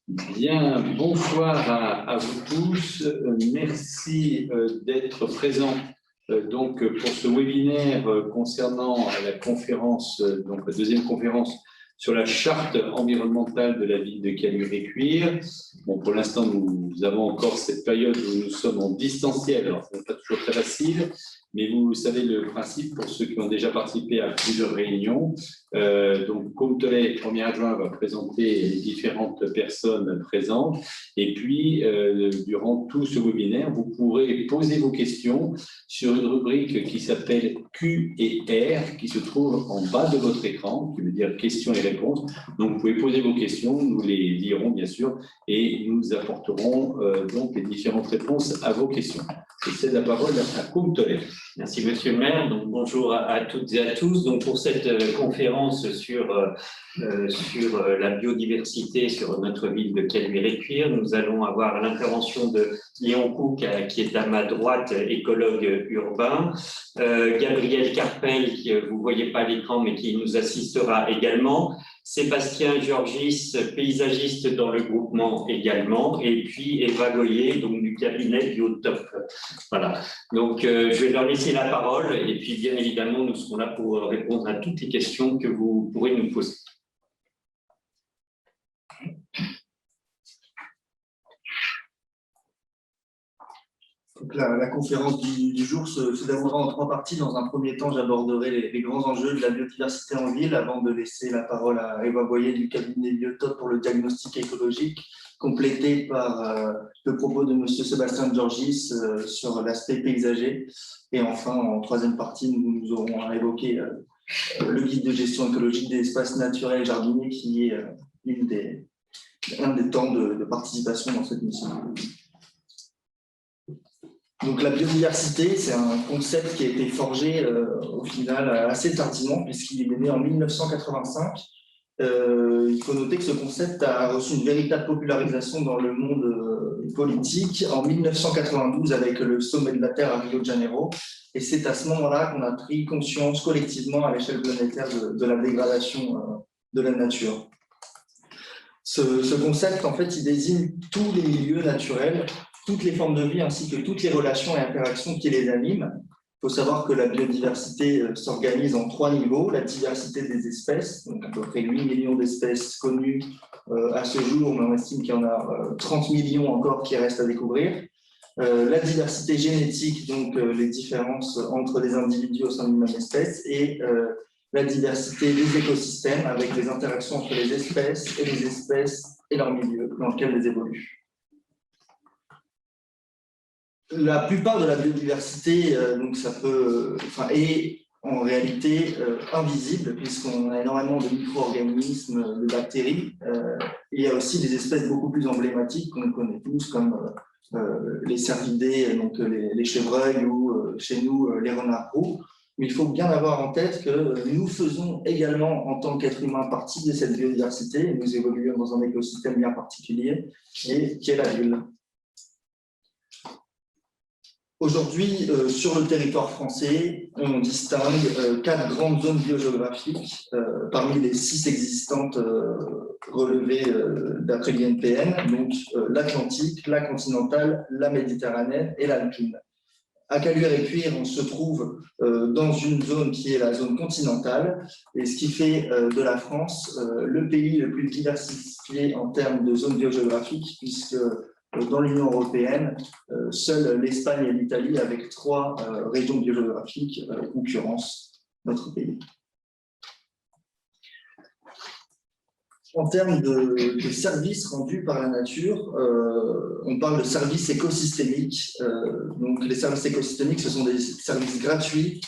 Bien, bonsoir à vous tous. Merci d'être présents donc pour ce webinaire concernant la conférence, donc la deuxième conférence sur la charte environnementale de la ville de Caluire-et-Cuire. Bon, pour l'instant, nous avons encore cette période où nous sommes en distanciel, alors ce n'est pas toujours très facile, mais vous savez le principe pour ceux qui ont déjà participé à plusieurs réunions. Donc, Comtelet, premier adjoint, va présenter les différentes personnes présentes. Et puis, durant tout ce webinaire, vous pourrez poser vos questions sur une rubrique qui s'appelle Q et R, qui se trouve en bas de votre écran, qui veut dire questions et réponses. Donc, vous pouvez poser vos questions, nous les lirons bien sûr, et nous apporterons donc les différentes réponses à vos questions. Je cède la parole à Comtelet. Merci, Monsieur le maire. Donc, bonjour à toutes et à tous. Donc, pour cette conférence sur la biodiversité sur notre ville de Caluire-et-Cuire, nous allons avoir l'intervention de Léon Cook, qui est à ma droite, écologue urbain, Gabriel Carpel, qui vous ne voyez pas à l'écran, mais qui nous assistera également, Sébastien Georgis, paysagiste dans le groupement également, et puis Eva Goyer, donc du cabinet Biotop. Voilà. Donc, je vais leur laisser la parole, et puis bien évidemment, nous serons là pour répondre à toutes les questions que vous pourrez nous poser. Donc la conférence du jour se déroulera en 3 parties. Dans un premier temps, j'aborderai les grands enjeux de la biodiversité en ville avant de laisser la parole à Eva Boyer du cabinet Biotop pour le diagnostic écologique, complété par le propos de M. Sébastien Georgis sur l'aspect paysager. Et enfin, en 3e partie, nous aurons à évoquer le guide de gestion écologique des espaces naturels et jardiniers, qui est un des temps de participation dans cette mission. Donc la biodiversité, c'est un concept qui a été forgé au final assez tardivement, puisqu'il est né en 1985. Il faut noter que ce concept a reçu une véritable popularisation dans le monde politique en 1992 avec le sommet de la Terre à Rio de Janeiro. Et c'est à ce moment-là qu'on a pris conscience collectivement à l'échelle planétaire de la dégradation de la nature. Ce concept, en fait, il désigne tous les milieux naturels, toutes les formes de vie ainsi que toutes les relations et interactions qui les animent. Il faut savoir que la biodiversité s'organise en 3 niveaux. La diversité des espèces, donc à peu près 8 millions d'espèces connues à ce jour, mais on estime qu'il y en a 30 millions encore qui restent à découvrir. La diversité génétique, donc les différences entre les individus au sein d'une même espèce, et la diversité des écosystèmes avec les interactions entre les espèces et leur milieu dans lequel elles évoluent. La plupart de la biodiversité donc est en réalité invisible, puisqu'on a énormément de micro-organismes, de bactéries. Il y a aussi des espèces beaucoup plus emblématiques qu'on connaît tous, comme les cervidés, donc les chevreuils, ou chez nous les renards roux. Mais il faut bien avoir en tête que nous faisons également, en tant qu'êtres humains, partie de cette biodiversité. Nous évoluons dans un écosystème bien particulier, qui est la ville. Aujourd'hui, sur le territoire français, on distingue 4 grandes zones biogéographiques parmi les 6 existantes relevées d'après l'INPN, donc l'Atlantique, la continentale, la méditerranéenne et l'alpine. À Caluire-et-Cuire, on se trouve dans une zone qui est la zone continentale, et ce qui fait de la France le pays le plus diversifié en termes de zones biogéographiques, puisque dans l'Union européenne, seules l'Espagne et l'Italie, avec 3 régions biogéographiques, concurrencent notre pays. En termes de services rendus par la nature, on parle de services écosystémiques. Donc, les services écosystémiques, ce sont des services gratuits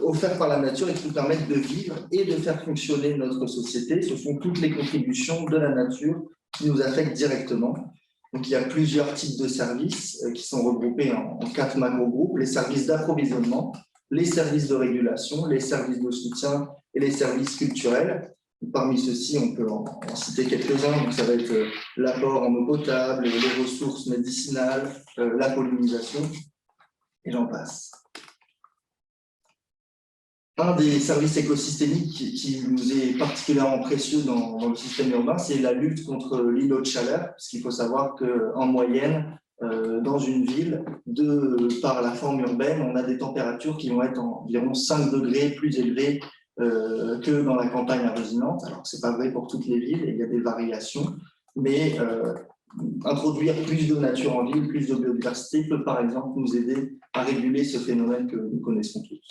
offerts par la nature et qui nous permettent de vivre et de faire fonctionner notre société. Ce sont toutes les contributions de la nature qui nous affectent directement. Donc, il y a plusieurs types de services qui sont regroupés en 4 macro-groupes: les services d'approvisionnement, les services de régulation, les services de soutien et les services culturels. Parmi ceux-ci, on peut en citer quelques-uns. Donc, ça va être l'apport en eau potable, les ressources médicinales, la pollinisation, et j'en passe. Un des services écosystémiques qui nous est particulièrement précieux dans le système urbain, c'est la lutte contre l'îlot de chaleur, parce qu'il faut savoir qu'en moyenne, dans une ville, par la forme urbaine, on a des températures qui vont être environ 5 degrés plus élevées que dans la campagne avoisinante. Alors, ce n'est pas vrai pour toutes les villes, il y a des variations, mais introduire plus de nature en ville, plus de biodiversité peut par exemple nous aider à réguler ce phénomène que nous connaissons tous.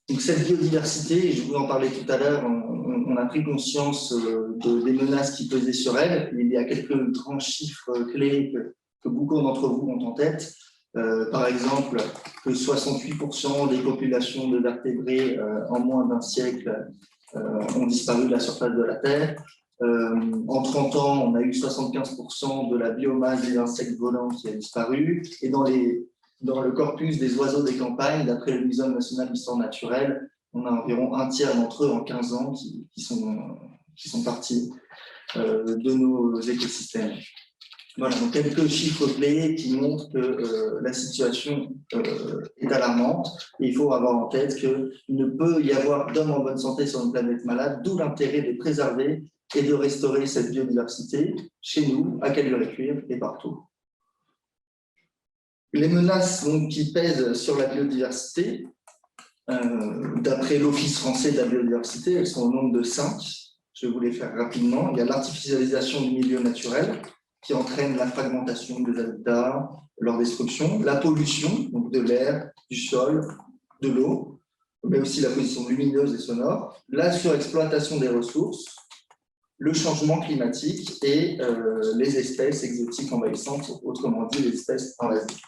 Donc, cette biodiversité, je vous en parlais tout à l'heure, on a pris conscience des menaces qui pesaient sur elle. Il y a quelques grands chiffres clés que beaucoup d'entre vous ont en tête. Par exemple, que 68% des populations de vertébrés en moins d'un siècle ont disparu de la surface de la Terre. En 30 ans, on a eu 75% de la biomasse des insectes volants qui a disparu. Et dans le corpus des oiseaux des campagnes, d'après le Muséum national d'histoire naturelle, on a environ un tiers d'entre eux en 15 ans qui sont partis de nos écosystèmes. Voilà, donc quelques chiffres clés qui montrent que la situation est alarmante. Et il faut avoir en tête qu'il ne peut y avoir d'hommes en bonne santé sur une planète malade, d'où l'intérêt de préserver et de restaurer cette biodiversité chez nous, à Caluire-et-Cuire et partout. Les menaces donc, qui pèsent sur la biodiversité, d'après l'Office français de la biodiversité, elles sont au nombre de 5. Je vais vous les faire rapidement. Il y a l'artificialisation du milieu naturel, qui entraîne la fragmentation des habitats, leur destruction, la pollution, donc de l'air, du sol, de l'eau, mais aussi la pollution lumineuse et sonore, la surexploitation des ressources, le changement climatique et les espèces exotiques envahissantes, autrement dit les espèces invasives.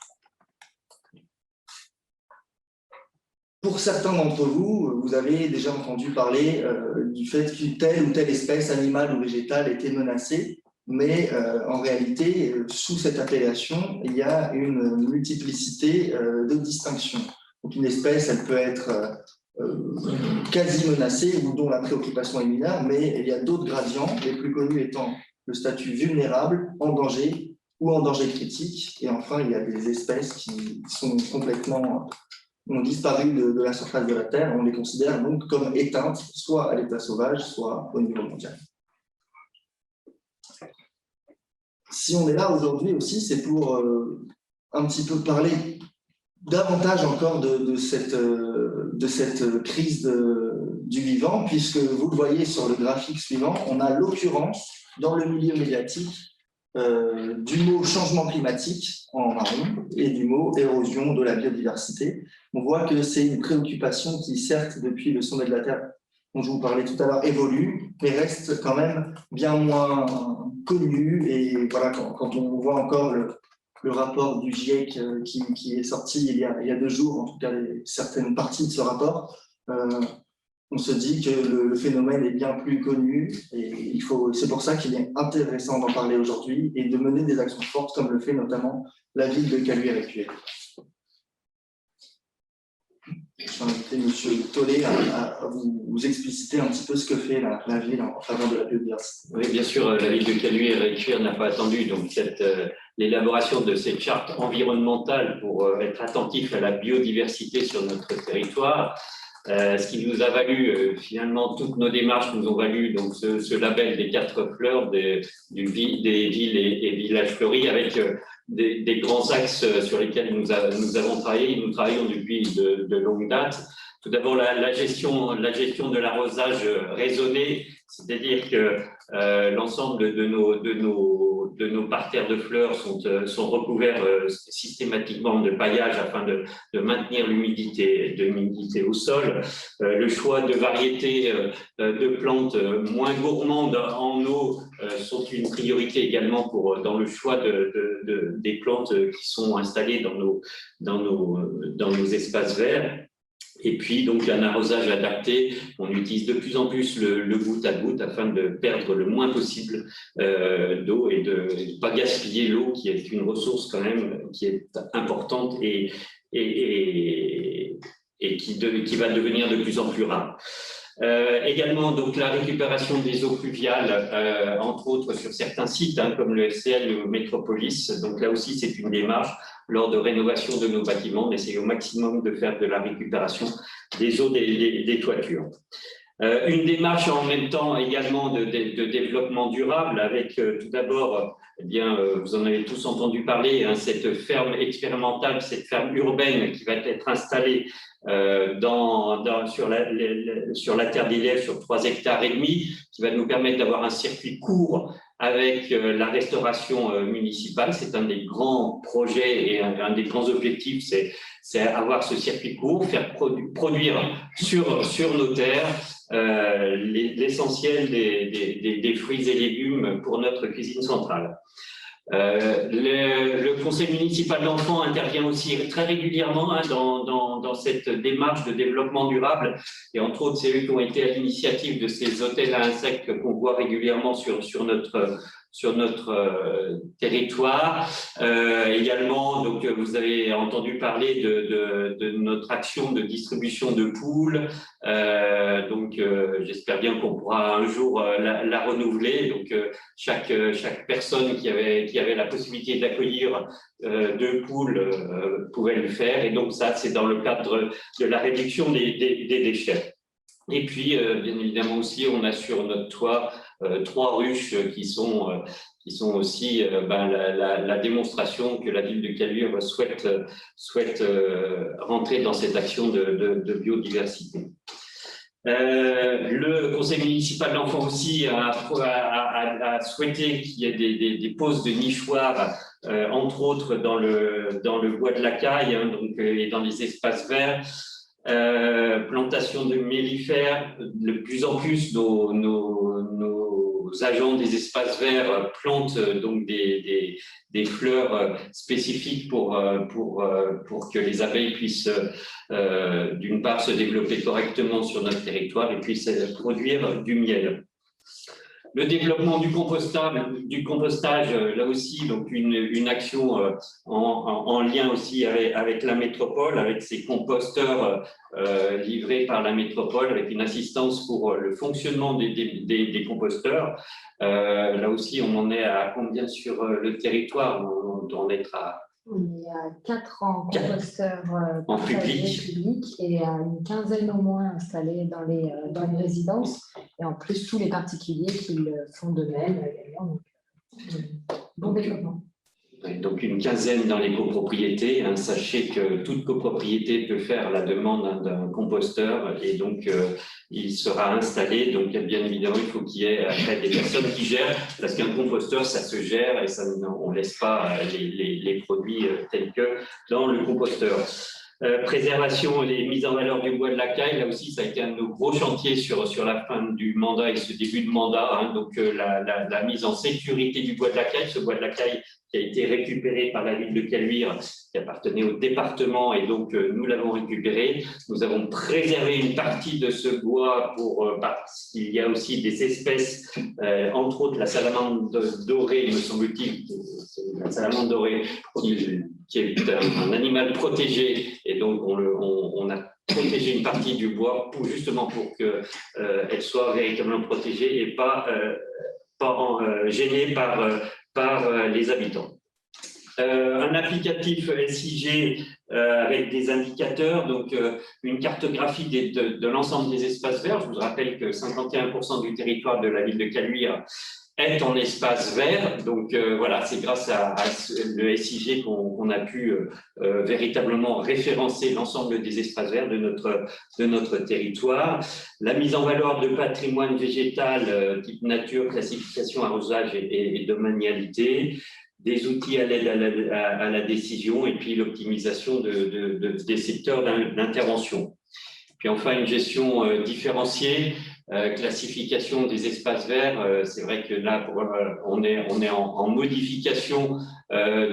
Pour certains d'entre vous, vous avez déjà entendu parler du fait que telle ou telle espèce animale ou végétale était menacée, mais en réalité, sous cette appellation, il y a une multiplicité de distinctions. Donc une espèce, elle peut être quasi menacée ou dont la préoccupation est mineure, mais il y a d'autres gradients, les plus connus étant le statut vulnérable, en danger ou en danger critique. Et enfin, il y a des espèces qui sont complètement ont disparu de la surface de la Terre. On les considère donc comme éteintes, soit à l'état sauvage, soit au niveau mondial. Si on est là aujourd'hui aussi, c'est pour un petit peu parler davantage encore de cette crise du vivant, puisque vous le voyez sur le graphique suivant, on a l'occurrence dans le milieu médiatique du mot changement climatique en marron et du mot érosion de la biodiversité. On voit que c'est une préoccupation qui, certes, depuis le sommet de la Terre, dont je vous parlais tout à l'heure, évolue, mais reste quand même bien moins connue. Et voilà, quand on voit encore le rapport du GIEC qui est sorti il y a 2 jours, en tout cas certaines parties de ce rapport, on se dit que le phénomène est bien plus connu et c'est pour ça qu'il est intéressant d'en parler aujourd'hui et de mener des actions fortes comme le fait notamment la ville de Caluire-et-Cuire. Je vais inviter M. Tollet à vous expliciter un petit peu ce que fait la ville en faveur de la biodiversité. Oui, bien sûr, la ville de Caluire-et-Cuire n'a pas attendu donc l'élaboration de cette charte environnementale pour être attentif à la biodiversité sur notre territoire. Ce qui nous a valu, finalement, toutes nos démarches nous ont valu donc, ce label des 4 fleurs des villes et villages fleuris avec des grands axes sur lesquels nous avons travaillé. Nous travaillons depuis de longue date. Tout d'abord, la gestion de l'arrosage raisonné, c'est-à-dire que l'ensemble de nos parterres de fleurs sont recouverts systématiquement de paillage afin de maintenir l'humidité au sol. Le choix de variétés de plantes moins gourmandes en eau sont une priorité également dans le choix des plantes qui sont installées dans nos espaces verts. Et puis, donc, un arrosage adapté, on utilise de plus en plus le goutte à goutte afin de perdre le moins possible d'eau et de ne pas gaspiller l'eau, qui est une ressource quand même qui est importante et qui va devenir de plus en plus rare. Également, donc, la récupération des eaux pluviales, entre autres sur certains sites, comme le FCL ou Métropolis. Donc là aussi, c'est une démarche lors de rénovation de nos bâtiments, d'essayer au maximum de faire de la récupération des eaux des toitures. Une démarche en même temps également de développement durable avec tout d'abord, vous en avez tous entendu parler, cette ferme expérimentale, cette ferme urbaine qui va être installée sur la terre d'Ilève sur 3,5 hectares, qui va nous permettre d'avoir un circuit court avec la restauration municipale. C'est un des grands projets et un des grands objectifs, c'est avoir ce circuit court, faire produire sur nos terres l'essentiel des fruits et légumes pour notre cuisine centrale. Le conseil municipal d'enfants intervient aussi très régulièrement dans cette démarche de développement durable, et entre autres, c'est eux qui ont été à l'initiative de ces hôtels à insectes qu'on voit régulièrement sur notre territoire. Également, donc, vous avez entendu parler de notre action de distribution de poules. J'espère bien qu'on pourra un jour la renouveler. Donc, chaque personne qui avait la possibilité d'accueillir 2 poules pouvait le faire. Et donc, ça, c'est dans le cadre de la réduction des déchets. Et puis, bien évidemment aussi, on a sur notre toit 3 ruches qui sont aussi la démonstration que la ville de Caluire souhaite rentrer dans cette action de biodiversité. Le conseil municipal d'enfants aussi a souhaité qu'il y ait des poses de nichoirs, entre autres dans le bois de la Caille, et dans les espaces verts. Plantation de mellifères, de plus en plus nos agents des espaces verts plantent donc des fleurs spécifiques pour que les abeilles puissent d'une part se développer correctement sur notre territoire et puissent produire du miel. Le développement du compostage, là aussi, donc une action en lien aussi avec la métropole, avec ces composteurs livrés par la métropole, avec une assistance pour le fonctionnement des composteurs. Là aussi, on en est à combien sur le territoire? On doit en être à... Il y a 4 en composteurs en public et une quinzaine au moins installés dans les résidences, et en plus tous les particuliers qui le font d'eux-mêmes également. Bon développement. Donc une quinzaine dans les copropriétés. Sachez que toute copropriété peut faire la demande d'un composteur et donc il sera installé. Donc bien évidemment, il faut qu'il y ait après des personnes qui gèrent, parce qu'un composteur, ça se gère et on ne laisse pas les produits tels que dans le composteur. Préservation et mise en valeur du bois de la Caille, là aussi, ça a été un de nos gros chantiers sur la fin du mandat et ce début de mandat. Donc la mise en sécurité du bois de la Caille, ce bois de la Caille qui a été récupéré par la ville de Caluire, qui appartenait au département, et donc nous l'avons récupéré. Nous avons préservé une partie de ce bois parce qu'il y a aussi des espèces, entre autres la salamandre dorée, me semble-t-il, la salamandre dorée qui est un animal protégé, et donc on a protégé une partie du bois justement pour qu'elle soit véritablement protégée et pas gênée par les habitants. Un applicatif SIG avec des indicateurs, donc une cartographie de l'ensemble des espaces verts. Je vous rappelle que 51% du territoire de la ville de Caluire est en espace vert. Donc voilà, c'est grâce à le SIG qu'on a pu véritablement référencer l'ensemble des espaces verts de notre territoire. La mise en valeur de patrimoine végétal type nature, classification, arrosage et domanialité. Des outils à l'aide à la décision, et puis l'optimisation des secteurs d'intervention. Puis enfin, une gestion différenciée, classification des espaces verts. C'est vrai que là, on est en modification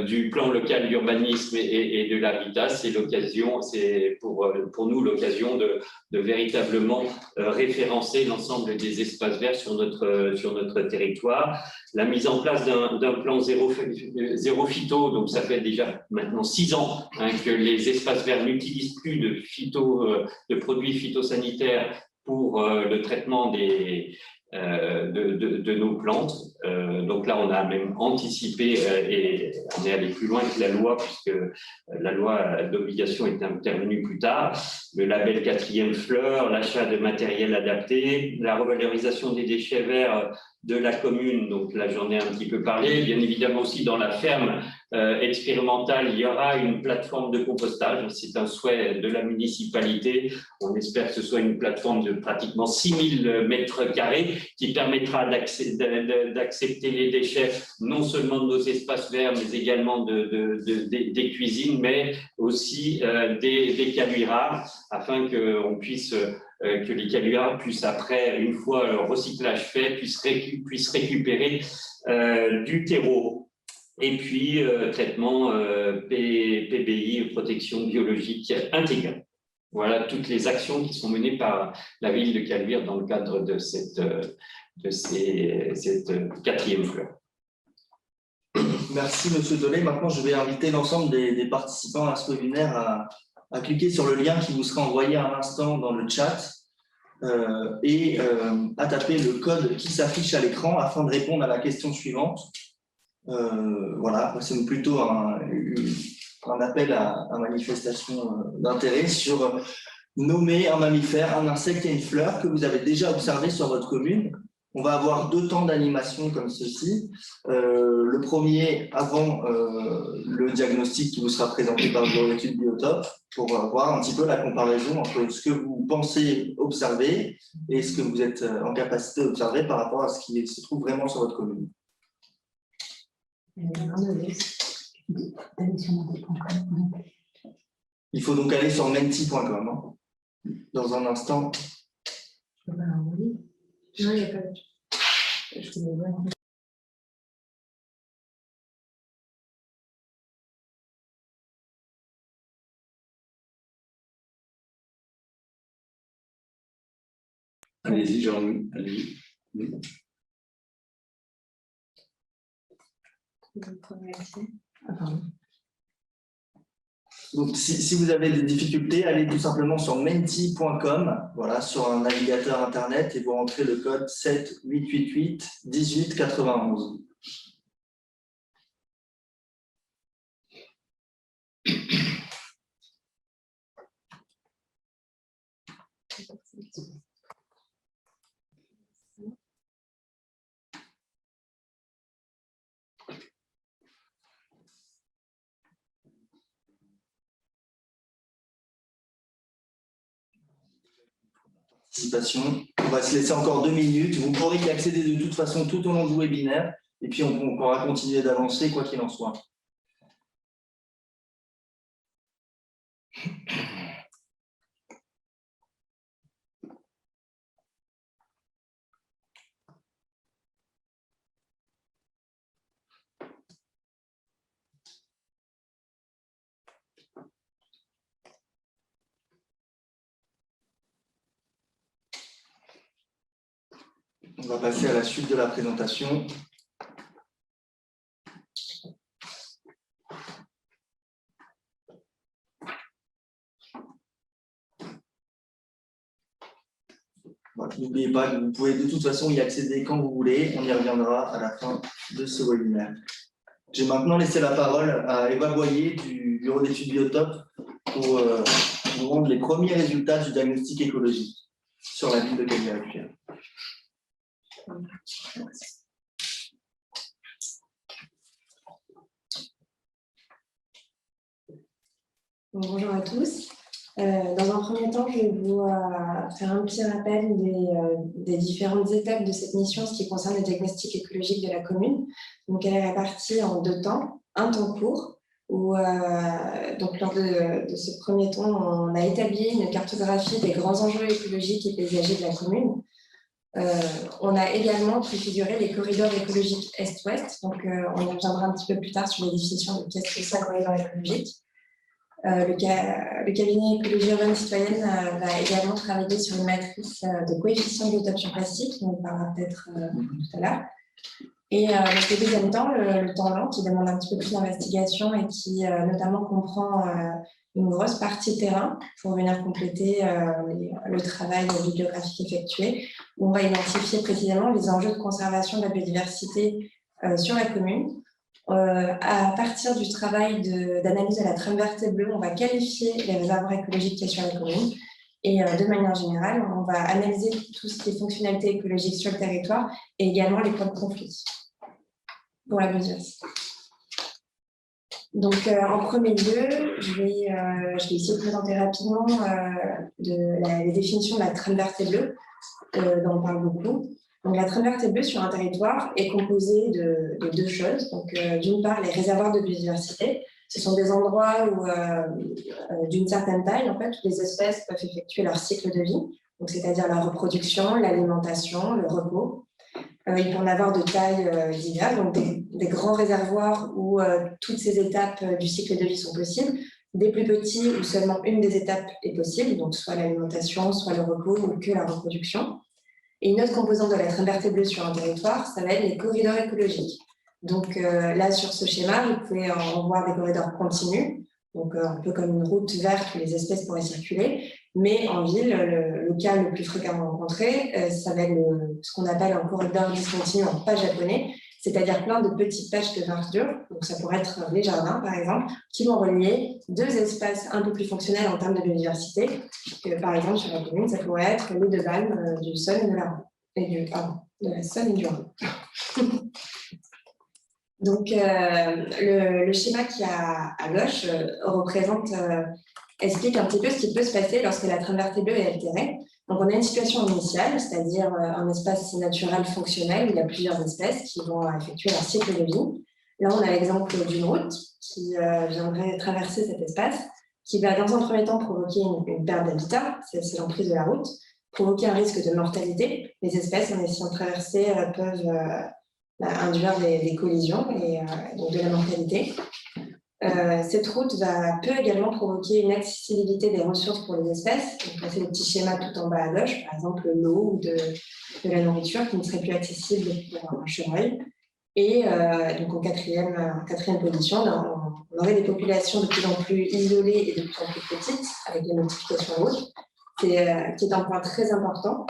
du plan local d'urbanisme et de l'habitat. C'est l'occasion, c'est pour nous l'occasion de véritablement référencer l'ensemble des espaces verts sur notre territoire. La mise en place d'un plan zéro phyto, donc ça fait déjà maintenant 6 ans que les espaces verts n'utilisent plus de produits phytosanitaires pour le traitement de nos plantes. Donc là, on a même anticipé et on est allé plus loin que la loi, puisque la loi d'obligation est intervenue plus tard. Le label 4e fleur, l'achat de matériel adapté, la revalorisation des déchets verts de la commune, donc là j'en ai un petit peu parlé. Bien évidemment aussi dans la ferme expérimentale, il y aura une plateforme de compostage. C'est un souhait de la municipalité. On espère que ce soit une plateforme de pratiquement 6000 mètres carrés qui permettra d'accepter les déchets non seulement de nos espaces verts, mais également des cuisines, mais aussi des caluires, afin qu'on puisse que les caluires puissent, après, une fois le recyclage fait, puissent récupérer du terreau. Et puis, traitement PBI, protection biologique intégrée. Voilà toutes les actions qui sont menées par la ville de Caluire dans le cadre de cette 4e fleur. Merci, Monsieur Dolay. Maintenant, je vais inviter l'ensemble des participants à ce webinaire à cliquer sur le lien qui vous sera envoyé à l'instant dans le chat et à taper le code qui s'affiche à l'écran afin de répondre à la question suivante. Voilà, c'est plutôt un appel à manifestation d'intérêt sur nommer un mammifère, un insecte et une fleur que vous avez déjà observé sur votre commune. On va avoir 2 temps d'animation comme ceci. Le premier avant le diagnostic qui vous sera présenté par le bureau d'études Biotope pour voir un petit peu la comparaison entre ce que vous pensez observer et ce que vous êtes en capacité d'observer par rapport à ce qui se trouve vraiment sur votre commune. Il faut donc aller sur menti.com. Hein. Dans un instant. Non, il n'y a pas de... Allez-y, Jean. Allez-y. Donc, si vous avez des difficultés, allez tout simplement sur menti.com, voilà, sur un navigateur internet et vous rentrez le code 7888 1891. On va se laisser encore 2 minutes. Vous pourrez y accéder de toute façon tout au long du webinaire et puis on pourra continuer d'avancer quoi qu'il en soit. On va passer à la suite de la présentation. Voilà, n'oubliez pas que vous pouvez de toute façon y accéder quand vous voulez. On y reviendra à la fin de ce webinaire. J'ai maintenant laissé la parole à Eva Boyer du bureau d'études Biotope pour vous rendre les premiers résultats du diagnostic écologique sur la ville de Caluire. Bonjour à tous. Dans un premier temps, je vais vous faire un petit rappel des différentes étapes de cette mission, ce qui concerne le diagnostic écologique de la commune. Donc, elle est répartie en 2 temps. Un temps court, où donc, lors de ce premier temps, on a établi une cartographie des grands enjeux écologiques et paysagers de la commune. On a également préfiguré les corridors écologiques Est-Ouest. Donc, on y reviendra un petit peu plus tard sur les définitions de qu'est-ce que c'est un corridor écologique. Le cabinet Écologie Urbaine Citoyenne va également travailler sur une matrice de coefficient de biotope sur plastique, dont on parlera peut-être tout à l'heure. Et le deuxième temps, le temps lent, qui demande un petit peu plus d'investigation et qui notamment comprend une grosse partie terrain pour venir compléter le travail bibliographique effectué, où on va identifier précisément les enjeux de conservation de la biodiversité sur la commune. À partir du travail d'analyse de la trame verte et bleue, on va qualifier les réservoirs écologiques qu'il y a sur la commune. Et de manière générale, on va analyser tout ce qui est fonctionnalité écologique sur le territoire et également les points de conflit pour la biodiversité. Donc, en premier lieu, je vais essayer de présenter rapidement les définitions de la trame verte et bleue, dont on parle beaucoup. Donc, la trame verte et bleue sur un territoire est composée de deux choses. Donc, d'une part, les réservoirs de biodiversité. Ce sont des endroits où, d'une certaine taille, en fait, où les espèces peuvent effectuer leur cycle de vie, c'est-à-dire la reproduction, l'alimentation, le repos. Il peut en avoir de tailles diverses, donc des grands réservoirs où toutes ces étapes du cycle de vie sont possibles, des plus petits où seulement une des étapes est possible, donc soit l'alimentation, soit le repos ou que la reproduction. Et une autre composante de la trame verte et bleue sur un territoire, ça va être les corridors écologiques. Donc là, sur ce schéma, vous pouvez en voir des corridors continus, donc un peu comme une route verte où les espèces pourraient circuler. Mais en ville, le cas le plus fréquemment rencontré, ça va être ce qu'on appelle un corridor discontinu en pas japonais, c'est-à-dire plein de petites patches de verdure, donc ça pourrait être les jardins par exemple, qui vont relier deux espaces un peu plus fonctionnels en termes de biodiversité. Par exemple, sur la commune, ça pourrait être les deux balmes du sol et de la Saône et du Rhône. Donc, le schéma qui est à gauche explique un petit peu ce qui peut se passer lorsque la trame verte et bleue est altérée. Donc, on a une situation initiale, c'est-à-dire un espace naturel fonctionnel où il y a plusieurs espèces qui vont effectuer leur cycle de vie. Là, on a l'exemple d'une route qui viendrait traverser cet espace, qui va dans un premier temps provoquer une perte d'habitat, c'est l'emprise de la route, provoquer un risque de mortalité. Les espèces, en essayant de traverser, peuvent induire des collisions et donc de la mortalité. Cette route peut également provoquer une accessibilité des ressources pour les espèces. Donc là, c'est le petit schéma tout en bas à gauche, par exemple l'eau ou de la nourriture qui ne serait plus accessible pour un chevreuil. Et donc en quatrième position, on aurait des populations de plus en plus isolées et de plus en plus petites avec la multiplication de routes, qui est un point très important.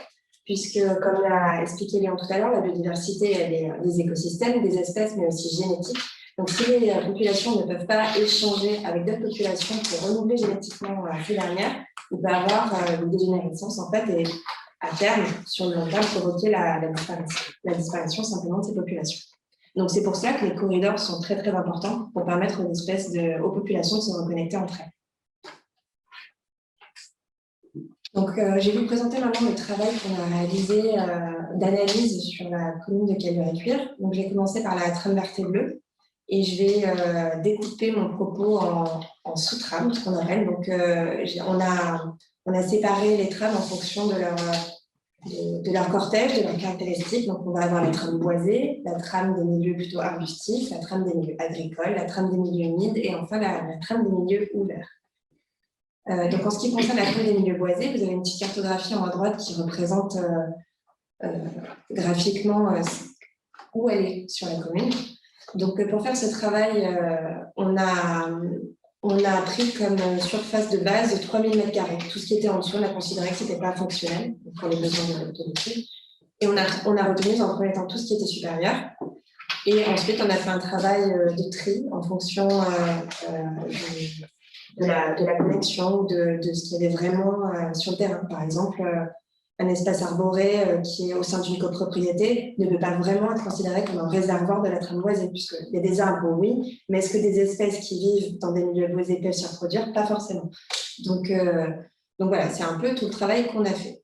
Puisque, comme l'a expliqué Léon tout à l'heure, la biodiversité, elle est des écosystèmes, des espèces, mais aussi génétiques. Donc, si les populations ne peuvent pas échanger avec d'autres populations pour renouveler génétiquement ces dernières, il peut y avoir une dégénérescence, en fait, et à terme, sur le long terme, provoquer la disparition simplement de ces populations. Donc, c'est pour ça que les corridors sont très, très importants pour permettre aux populations de se reconnecter entre elles. Donc, je vais vous présenter maintenant le travail qu'on a réalisé d'analyse sur la commune de Caluire-et-Cuire. Donc, j'ai commencé par la trame verte et bleue et je vais découper mon propos en sous-trames, ce qu'on appelle. Donc, on a séparé les trames en fonction de leur cortège, de leurs caractéristiques. Donc, on va avoir la trame boisée, la trame des milieux plutôt arbustifs, la trame des milieux agricoles, la trame des milieux humides et enfin la trame des milieux ouverts. Donc, en ce qui concerne la trame des milieux boisés, vous avez une petite cartographie en haut à droite qui représente graphiquement où elle est sur la commune. Donc, pour faire ce travail, on a pris comme surface de base 3000 m². Tout ce qui était en dessous, on a considéré que ce n'était pas fonctionnel pour les besoins de l'étude. Et on a retenu dans un premier temps tout ce qui était supérieur. Et ensuite, on a fait un travail de tri en fonction de la connexion, de ce qu'il y avait vraiment sur le terrain. Par exemple, un espace arboré qui est au sein d'une copropriété ne peut pas vraiment être considéré comme un réservoir de la trame boisée, puisqu'il y a des arbres, oui, mais est-ce que des espèces qui vivent dans des milieux boisés peuvent s'y reproduire? Pas forcément. Donc voilà, c'est un peu tout le travail qu'on a fait.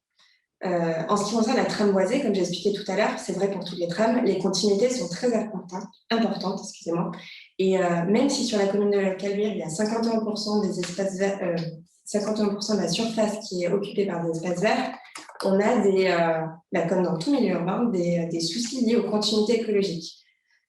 En ce qui concerne la trame boisée, comme j'ai expliqué tout à l'heure, c'est vrai pour toutes les trames, les continuités sont très importantes, excusez-moi. Et même si sur la commune de Caluire, il y a 51% des espaces verts, 51% de la surface qui est occupée par des espaces verts, on a comme dans tout milieu urbain, des soucis liés aux continuités écologiques.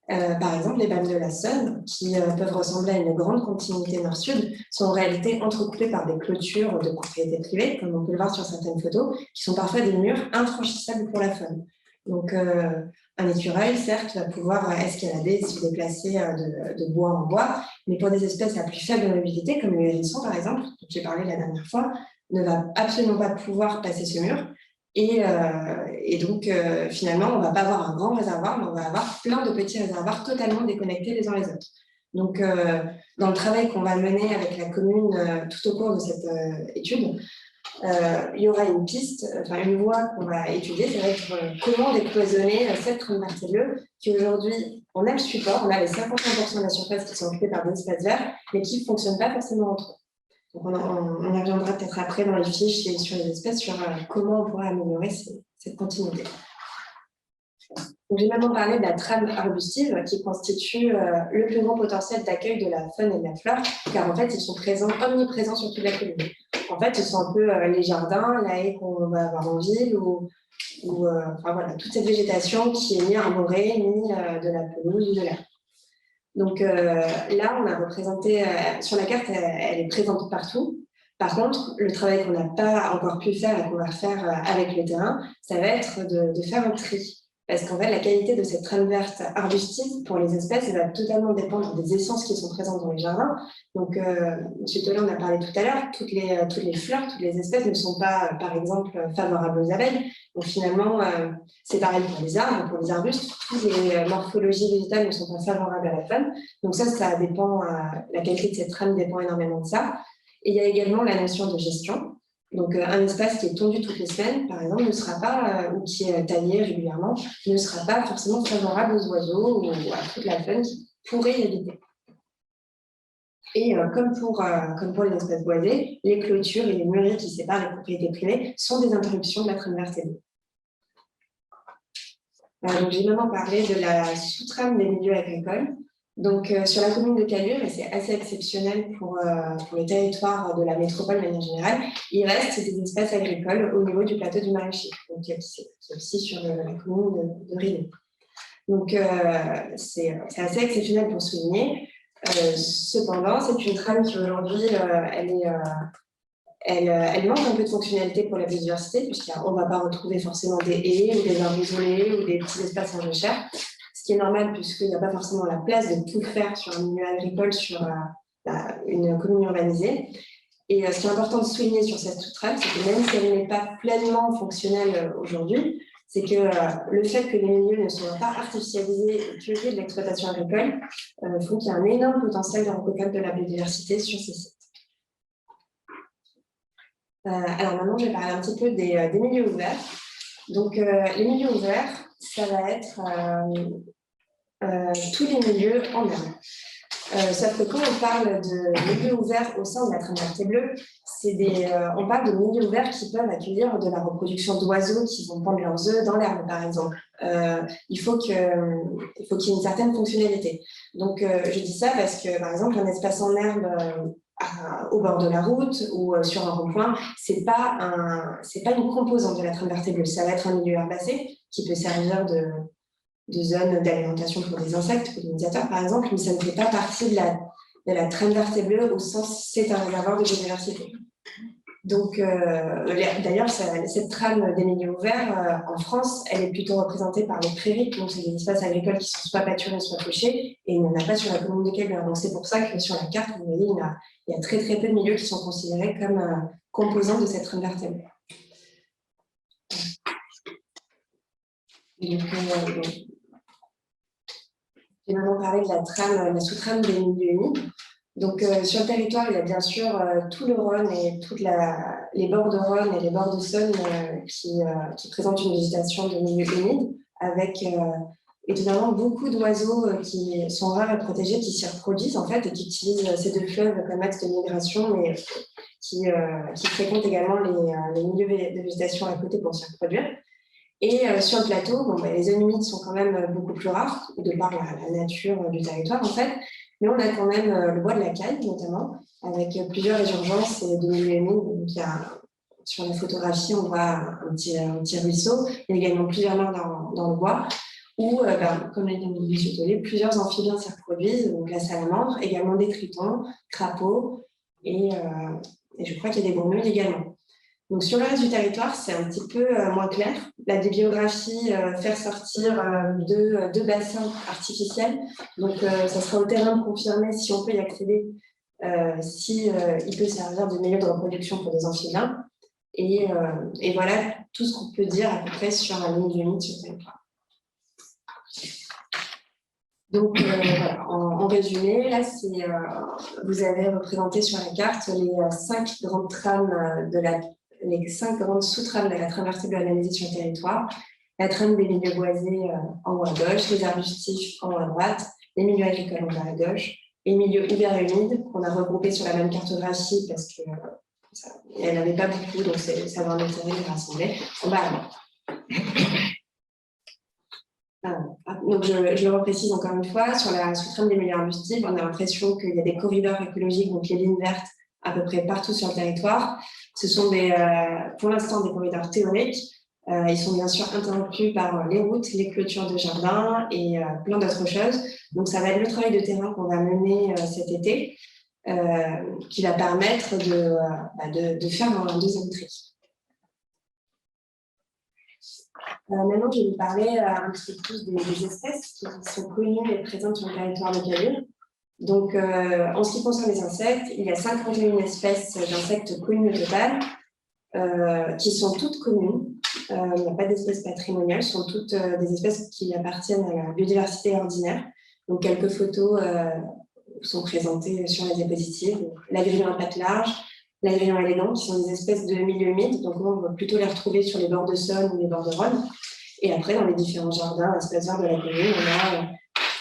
Par exemple, les balmes de la Saône, qui peuvent ressembler à une grande continuité nord-sud, sont en réalité entrecoupées par des clôtures de propriété privée, comme on peut le voir sur certaines photos, qui sont parfois des murs infranchissables pour la faune. Donc, un écureuil, certes, va pouvoir escalader, se déplacer de bois en bois, mais pour des espèces à plus faible mobilité, comme le hérisson, par exemple, dont j'ai parlé la dernière fois, ne va absolument pas pouvoir passer ce mur. Et donc, finalement, on ne va pas avoir un grand réservoir, mais on va avoir plein de petits réservoirs totalement déconnectés les uns les autres. Donc, dans le travail qu'on va mener avec la commune tout au cours de cette étude, il y aura une piste, enfin une voie qu'on va étudier, ça va être comment décloisonner cette trame vertébrale qui aujourd'hui, on a le support, on a les 51% de la surface qui sont occupés par des espaces verts, mais qui ne fonctionnent pas forcément entre eux. Donc on y reviendra peut-être après dans les fiches et sur les espèces, sur comment on pourrait améliorer cette continuité. J'ai maintenant parlé de la trame arbustive qui constitue le plus grand potentiel d'accueil de la faune et de la flore, car en fait, ils sont omniprésents sur toute la commune. En fait, ce sont un peu les jardins, la haie qu'on va avoir en ville, enfin, voilà, toute cette végétation qui est ni arborée, ni de la pelouse ou de l'herbe. Donc là, on a représenté, sur la carte, elle est présente partout. Par contre, le travail qu'on n'a pas encore pu faire et qu'on va faire avec le terrain, ça va être de faire un tri. Parce qu'en fait, la qualité de cette trame verte arbustive pour les espèces va totalement dépendre des essences qui sont présentes dans les jardins. Donc, M. Tollet en a parlé tout à l'heure, toutes les fleurs, toutes les espèces ne sont pas, par exemple, favorables aux abeilles. Donc finalement, c'est pareil pour les arbres, pour les arbustes, toutes les morphologies végétales ne sont pas favorables à la faune. Donc ça dépend, la qualité de cette trame dépend énormément de ça. Et il y a également la notion de gestion. Donc, un espace qui est tondu toutes les semaines, par exemple, ne sera pas, ou qui est taillé régulièrement, ne sera pas forcément favorable aux oiseaux ou à toute la faune qui pourrait y habiter. Et comme pour les espèces boisées, les clôtures et les mûriers qui séparent les propriétés privées sont des interruptions de la trame vertébrale. Donc, j'ai maintenant parlé de la sous-trame des milieux agricoles. Donc, sur la commune de Caluire, et c'est assez exceptionnel pour le territoire de la métropole de manière générale, il reste des espaces agricoles au niveau du plateau du Maraîcher, donc c'est aussi sur la commune de Rieux. Donc, c'est assez exceptionnel pour souligner. Cependant, c'est une trame qui aujourd'hui, elle manque un peu de fonctionnalité pour la biodiversité, puisqu'on ne va pas retrouver forcément des haies ou des arbres isolés ou des petits espaces en jachère. Ce qui est normal puisqu'il n'y a pas forcément la place de tout faire sur un milieu agricole, sur une commune urbanisée. Et ce qui est important de souligner sur cette trame, c'est que même si elle n'est pas pleinement fonctionnelle aujourd'hui, c'est que le fait que les milieux ne soient pas artificialisés et purgés de l'exploitation agricole font qu'il y a un énorme potentiel de recoupage de la biodiversité sur ces sites. Alors maintenant, je vais parler un petit peu des milieux ouverts. Donc, les milieux ouverts, ça va être tous les milieux en herbe. Sauf que quand on parle de milieux ouverts au sein de la trame vertébrale, on parle de milieux ouverts qui peuvent accueillir de la reproduction d'oiseaux qui vont pondre leurs œufs dans l'herbe, par exemple. Il faut qu'il y ait une certaine fonctionnalité. Donc, je dis ça parce que, par exemple, un espace en herbe au bord de la route ou sur un rond-point, c'est pas une composante de la trame vertébrale. Ça va être un milieu herbacé qui peut servir de zone d'alimentation pour des insectes, pollinisateurs par exemple, mais ça ne fait pas partie de la trame vertébrale au sens c'est un réservoir de biodiversité. Donc, d'ailleurs, cette trame des milieux ouverts, en France, elle est plutôt représentée par les prairies, donc c'est des espaces agricoles qui sont soit pâturés, soit fauchés, et il n'y en a pas sur la commune de Caluire. Donc c'est pour ça que sur la carte, vous voyez, il y a très très peu de milieux qui sont considérés comme composants de cette trame vertébrale. J'ai maintenant parlé de la sous-trame des milieux humides. Donc, sur le territoire, il y a bien sûr tout le Rhône et les bords de Rhône et les bords de Saône qui présentent une végétation de milieux humides, avec étonnamment beaucoup d'oiseaux qui sont rares et protégés, qui s'y reproduisent en fait et qui utilisent ces deux fleuves comme axe de migration, mais qui fréquentent également les milieux de végétation à côté pour s'y reproduire. Et sur le plateau, les zones humides sont quand même beaucoup plus rares, de par la nature du territoire en fait. Mais on a quand même le bois de la Caille, notamment, avec plusieurs résurgences de milieux humides. Donc, sur la photographie, on voit un petit ruisseau. Il y a également plusieurs mares dans le bois, où, comme l'a dit M. Tollet, plusieurs amphibiens s'y reproduisent. Donc, la salamandre, également des tritons, crapauds, et je crois qu'il y a des grenouilles également. Donc, sur le reste du territoire, c'est un petit peu moins clair. La bibliographie, faire sortir deux bassins artificiels. Donc, ça sera au terrain de confirmer si on peut y accéder, si il peut servir de milieu de reproduction pour des amphibiens. Et voilà tout ce qu'on peut dire à peu près sur la ligne du mythe sur le territoire. Donc, voilà, en résumé, là, vous avez représenté sur la carte les 5 grandes trames les 5 grandes sous-trames de la trame vertébrale analysée sur le territoire. La trame des milieux boisés en haut à gauche, les arbustifs en haut à droite, les milieux agricoles en bas à gauche, les milieux ouverts et humides qu'on a regroupés sur la même cartographie parce qu'elle n'avait pas beaucoup, donc ça va un intérêt de les rassembler en bas à droite. Donc je le reprécise encore une fois, sur la sous-trame des milieux arbustifs, on a l'impression qu'il y a des corridors écologiques, donc les lignes vertes, à peu près partout sur le territoire. Ce sont pour l'instant des corridors théoriques. Ils sont bien sûr interrompus par les routes, les clôtures de jardins et plein d'autres choses. Donc ça va être le travail de terrain qu'on va mener cet été, qui va permettre de faire un deuxième tri. Maintenant, je vais vous parler un petit peu plus des espèces qui sont connues et présentes sur le territoire de Caluire. Donc, en ce qui concerne les insectes, il y a 51 espèces d'insectes connues au total, qui sont toutes communes. Il n'y a pas d'espèces patrimoniales, ce sont toutes des espèces qui appartiennent à la biodiversité ordinaire. Donc, quelques photos sont présentées sur la diapositive. L'agrillon à pattes larges, l'agrillon élégant, qui sont des espèces de milieux humides. Donc, on va plutôt les retrouver sur les bords de Saône ou les bords de Rhône. Et après, dans les différents jardins, espaces verts de la commune,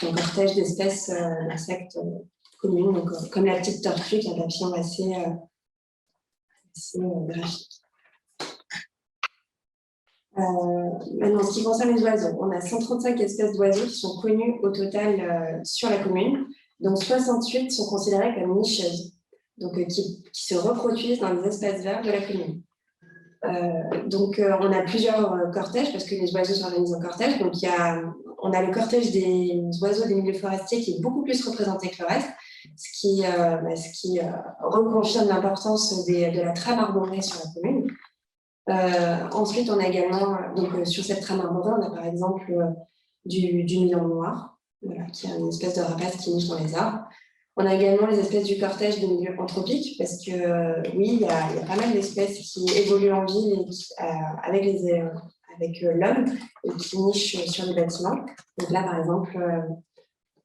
on a un cortège d'espèces d'insectes communes, donc, comme la petite tortue, qui est un papillon assez graphique. Maintenant, en ce qui concerne les oiseaux, on a 135 espèces d'oiseaux qui sont connues au total sur la commune, dont 68 sont considérées comme nicheuses, donc qui se reproduisent dans les espaces verts de la commune. On a plusieurs cortèges, parce que les oiseaux s'organisent en cortège. Donc, on a le cortège des oiseaux des milieux forestiers qui est beaucoup plus représenté que le reste, ce qui reconfirme l'importance de la trame arborée sur la commune. Ensuite, on a également, sur cette trame arborée, on a par exemple du milan noir, voilà, qui est une espèce de rapace qui niche dans les arbres. On a également les espèces du cortège des milieux anthropiques, parce que oui, il y a pas mal d'espèces qui évoluent en ville avec l'homme et qui nichent sur les bâtiments. Donc là, par exemple,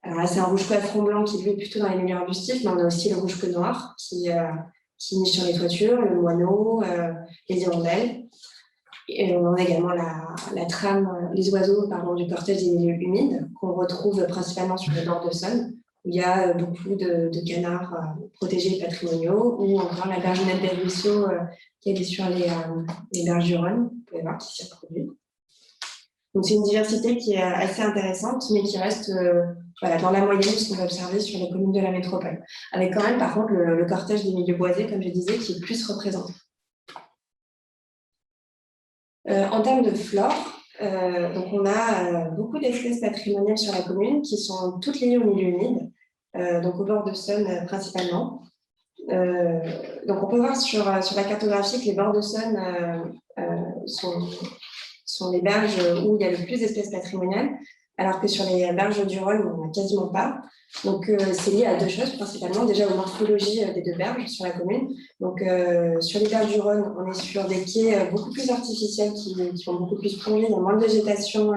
alors là, c'est un rouge-queue à front blanc qui lui est plutôt dans les milieux arbustifs, mais on a aussi le rouge-queue noir qui niche sur les toitures, le moineau, les hirondelles. Et on a également les oiseaux du cortège des milieux humides qu'on retrouve principalement sur les bords de Saône, où il y a beaucoup de canards protégés et patrimoniaux, ou encore la berginette des ruisseaux qui est sur les berges du Rhône, vous pouvez voir, qui s'y reproduit. Donc c'est une diversité qui est assez intéressante, mais qui reste dans la moyenne de ce qu'on va observer sur les communes de la métropole. Avec quand même, par contre, le cortège des milieux boisés, comme je disais, qui est plus représenté. En termes de flore, donc on a beaucoup d'espèces patrimoniales sur la commune qui sont toutes liées au milieu humide, donc au bord de Saône principalement. Donc on peut voir sur la cartographie que les bords de Saône sont les berges où il y a le plus d'espèces patrimoniales, alors que sur les berges du Rhône, on n'en a quasiment pas. Donc, c'est lié à deux choses principalement. Déjà, aux morphologies des deux berges sur la commune. Donc, sur les berges du Rhône, on est sur des quais beaucoup plus artificiels qui vont beaucoup plus plonger. Il y a moins de végétation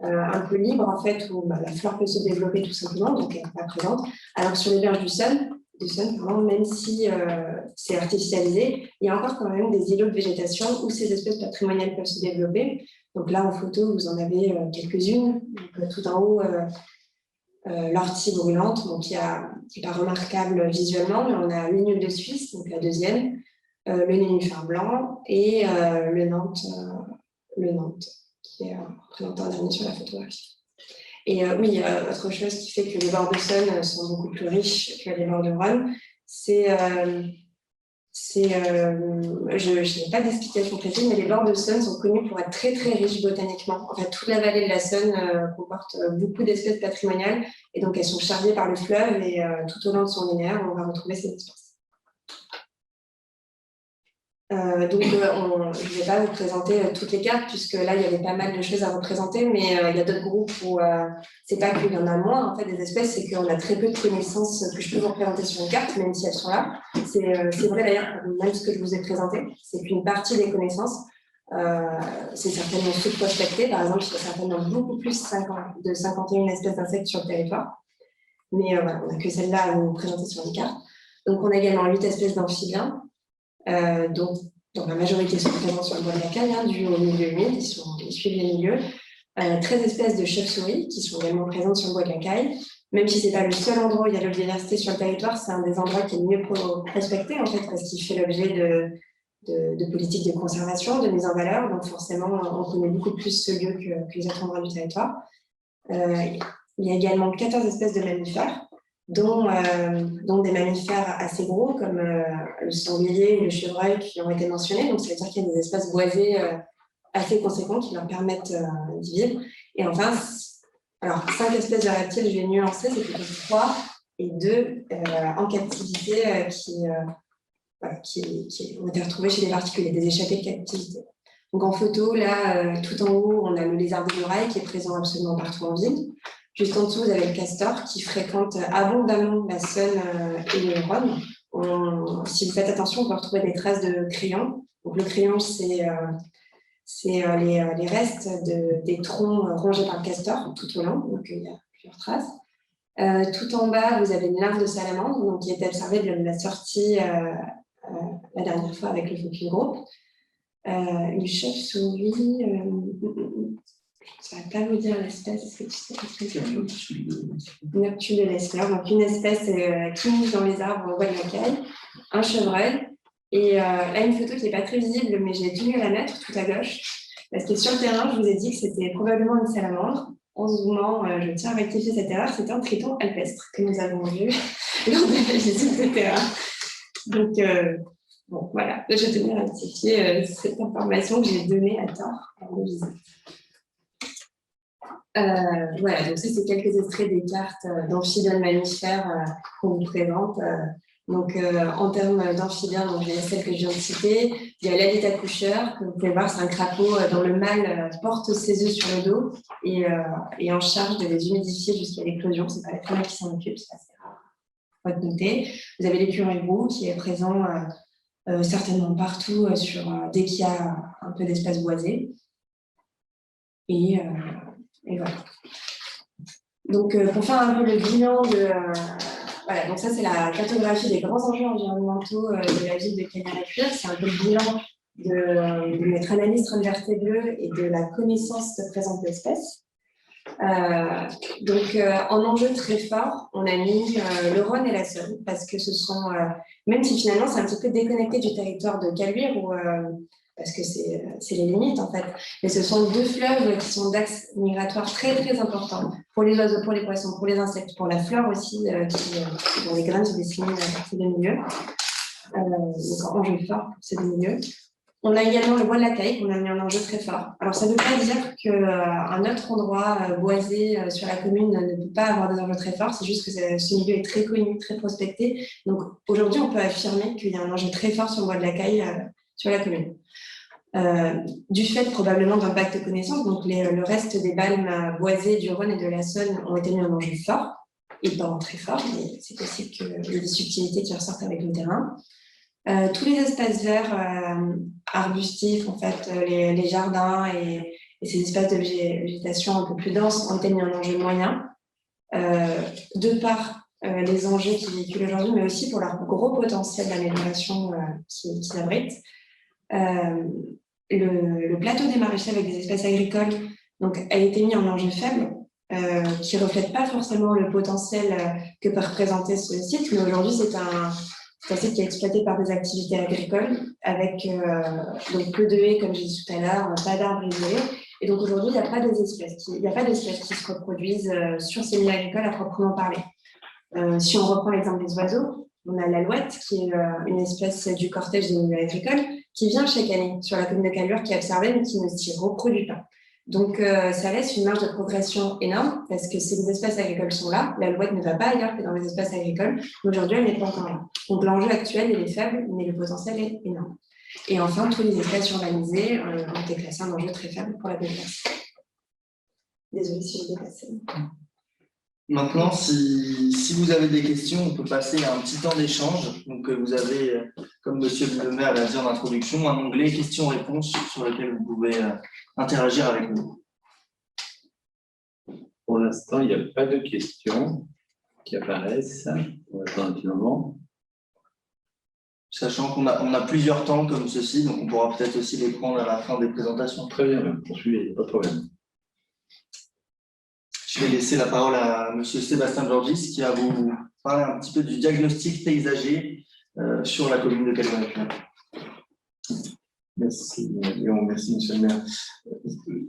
un peu libre, en fait, où la flore peut se développer tout simplement, donc elle n'est pas présente. Alors que sur les berges du Saône, même si c'est artificialisé, il y a encore quand même des îlots de végétation où ces espèces patrimoniales peuvent se développer. Donc là, en photo, vous en avez quelques-unes. Tout en haut, l'ortie brûlante, qui n'est pas remarquable visuellement, mais on a l'Ignule de Suisse, donc la deuxième, le nénuphar blanc et le Nantes, qui est représenté en dernier sur la photographie. Et oui, autre chose qui fait que les bords de Saône sont beaucoup plus riches que les bords de Rhône, je n'ai pas d'explication précise, mais les bords de Saône sont connus pour être très très riches botaniquement. En fait, toute la vallée de la Saône comporte beaucoup d'espèces patrimoniales, et donc elles sont chargées par le fleuve, et tout au long de son linéaire, on va retrouver ces espèces. Je ne vais pas vous présenter toutes les cartes, puisque là, il y avait pas mal de choses à représenter, mais il y a d'autres groupes où c'est pas qu'il y en a moins, en fait, des espèces, c'est qu'on a très peu de connaissances que je peux vous représenter sur une carte, même si elles sont là. C'est vrai d'ailleurs, même ce que je vous ai présenté, c'est qu'une partie des connaissances, c'est certainement sous-prospecté. Par exemple, il y a certainement beaucoup plus de 51 espèces d'insectes sur le territoire. Mais voilà, on n'a que celle-là à vous présenter sur une carte. Donc, on a également 8 espèces d'amphibiens, dont la majorité sont présents sur le bois de la caille, dû au milieu humide, ils suivent les milieux. 13 espèces de chauves-souris qui sont également présentes sur le bois de la caille. Même si ce n'est pas le seul endroit où il y a de la biodiversité sur le territoire, c'est un des endroits qui est le mieux prospecté, en fait, parce qu'il fait l'objet de politiques de conservation, de mise en valeur. Donc forcément, on connaît beaucoup plus ce lieu que les autres endroits du territoire. Il y a également 14 espèces de mammifères, dont des mammifères assez gros, comme le sanglier et le chevreuil qui ont été mentionnés. Donc ça veut dire qu'il y a des espaces boisés assez conséquents qui leur permettent d'y vivre. Et enfin, 5 espèces de reptiles, je vais nuancer, c'est plutôt 3 et 2 en captivité qui ont été retrouvés chez les particuliers, des échappés de captivité. Donc en photo, là, tout en haut, on a le lézard de l'oreille qui est présent absolument partout en ville. Juste en dessous, vous avez le castor qui fréquente abondamment la Saône et le Rhône. Si vous faites attention, on peut retrouver des traces de crayons. Donc le crayon, c'est les restes des troncs rongés par le castor tout au long. Donc il y a plusieurs traces. Tout en bas, vous avez une larve de salamandre donc, qui a été observée de la sortie la dernière fois avec le Focus Group. Une chauve-souris, je ne saurais pas vous dire l'espèce, est-ce que tu sais? Noctule de Lessler, donc une espèce qui niche dans les arbres au bois de la caille, un chevreuil, et là une photo qui n'est pas très visible, mais j'ai tenu à la mettre tout à gauche, parce que sur le terrain, je vous ai dit que c'était probablement une salamandre. En zoomant, je tiens à rectifier cette erreur, c'était un triton alpestre que nous avons vu lors de la visite de terrain. Donc, bon, voilà, je tenais à rectifier cette information que j'ai donnée à tort à la visite. Voilà, donc ça, c'est quelques extraits des cartes d'amphibiens mammifères qu'on vous présente. En termes d'amphibiens, il y a celle que je viens de citer. Il y a l'alite accoucheur, que vous pouvez voir, c'est un crapaud dont le mâle porte ses œufs sur le dos et est en charge de les humidifier jusqu'à l'éclosion. C'est pas la femelle qui s'en occupe, c'est assez rare. Faut être noté. Vous avez l'écureuil roux qui est présent certainement partout dès qu'il y a un peu d'espace boisé. Et voilà. Donc, pour faire un peu le bilan voilà, donc ça, c'est la cartographie des grands enjeux environnementaux de la ville de Caluire-et-Cuire. C'est un peu le bilan de notre analyse transversée bleue et de la connaissance présente d'espèces. En enjeu très fort, on a mis le Rhône et la Saône, parce que ce sont, même si finalement c'est un petit peu déconnecté du territoire de Caluire, parce que c'est les limites en fait, mais ce sont 2 fleuves qui sont d'axes migratoires très très importants pour les oiseaux, pour les poissons, pour les insectes, pour la flore aussi, dont les graines se disséminent à ces 2 milieux. Donc enjeu fort pour ces 2 milieux. On a également le bois de la caille qu'on a mis en enjeu très fort. Alors ça ne veut pas dire qu'un autre endroit boisé sur la commune ne peut pas avoir des enjeux très forts, c'est juste que ce milieu est très connu, très prospecté. Donc aujourd'hui, on peut affirmer qu'il y a un enjeu très fort sur le bois de la caille sur la commune. Du fait probablement d'impact de connaissance, donc le reste des balmes boisées du Rhône et de la Saône ont été mis en enjeu fort, et pas très fort, mais c'est possible qu'il y ait des subtilités qui ressortent avec le terrain. Tous les espaces verts arbustifs, en fait, les jardins et ces espaces de végétation un peu plus denses ont été mis en enjeu moyen, de par les enjeux qu'ils véhiculent aujourd'hui, mais aussi pour leur gros potentiel d'amélioration qu'ils abritent. Le plateau des maraîchers avec des espaces agricoles donc, a été mis en enjeu faible, qui ne reflète pas forcément le potentiel que peut représenter ce site, mais aujourd'hui c'est un site qui est exploité par des activités agricoles avec donc peu de haies, comme j'ai dit tout à l'heure, pas d'arbres isolés. Et donc aujourd'hui, il n'y a pas d'espèces qui se reproduisent sur ces milieux agricoles à proprement parler. Si on reprend l'exemple des oiseaux, on a l'alouette, qui est une espèce du cortège des milieux agricoles, qui vient chaque année sur la commune de Caluire, qui est observée, mais qui ne s'y reproduit pas. Donc, ça laisse une marge de progression énorme, parce que si les espèces agricoles sont là, l'alouette ne va pas ailleurs que dans les espaces agricoles. Aujourd'hui, elle n'est pas encore là. Donc, l'enjeu actuel, il est faible, mais le potentiel est énorme. Et enfin, tous les espaces urbanisés ont été classés en enjeu très faible pour la biodiversité. Désolée si j'ai dépassé. Maintenant, si vous avez des questions, on peut passer à un petit temps d'échange. Donc, vous avez, comme Monsieur le maire l'a dit en introduction, un onglet questions-réponses sur lequel vous pouvez interagir avec nous. Pour l'instant, il n'y a pas de questions qui apparaissent. On va attendre un petit moment. Sachant qu'on a plusieurs temps comme ceci, donc on pourra peut-être aussi les prendre à la fin des présentations. Très bien, poursuivez, pas de problème. Je vais laisser la parole à Monsieur Sébastien Georgis qui va vous parler un petit peu du diagnostic paysager sur la commune de Caluire-et-Cuire. Merci, Léon, merci, monsieur le maire.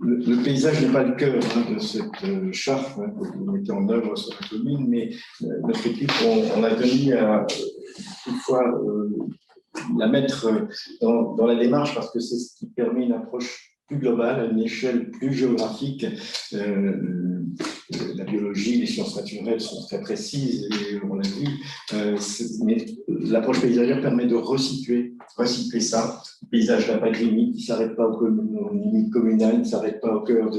Le paysage n'est pas le cœur de cette charte que vous mettez en œuvre sur la commune, mais notre équipe, on a tenu à toutefois la mettre dans la démarche parce que c'est ce qui permet une approche plus globale, à une échelle plus géographique. La biologie, les sciences naturelles sont très précises, et on l'a vu, mais l'approche paysagère permet de resituer ça. Le paysage n'a pas de limite, il ne s'arrête pas aux limites communales, il ne s'arrête pas au cœur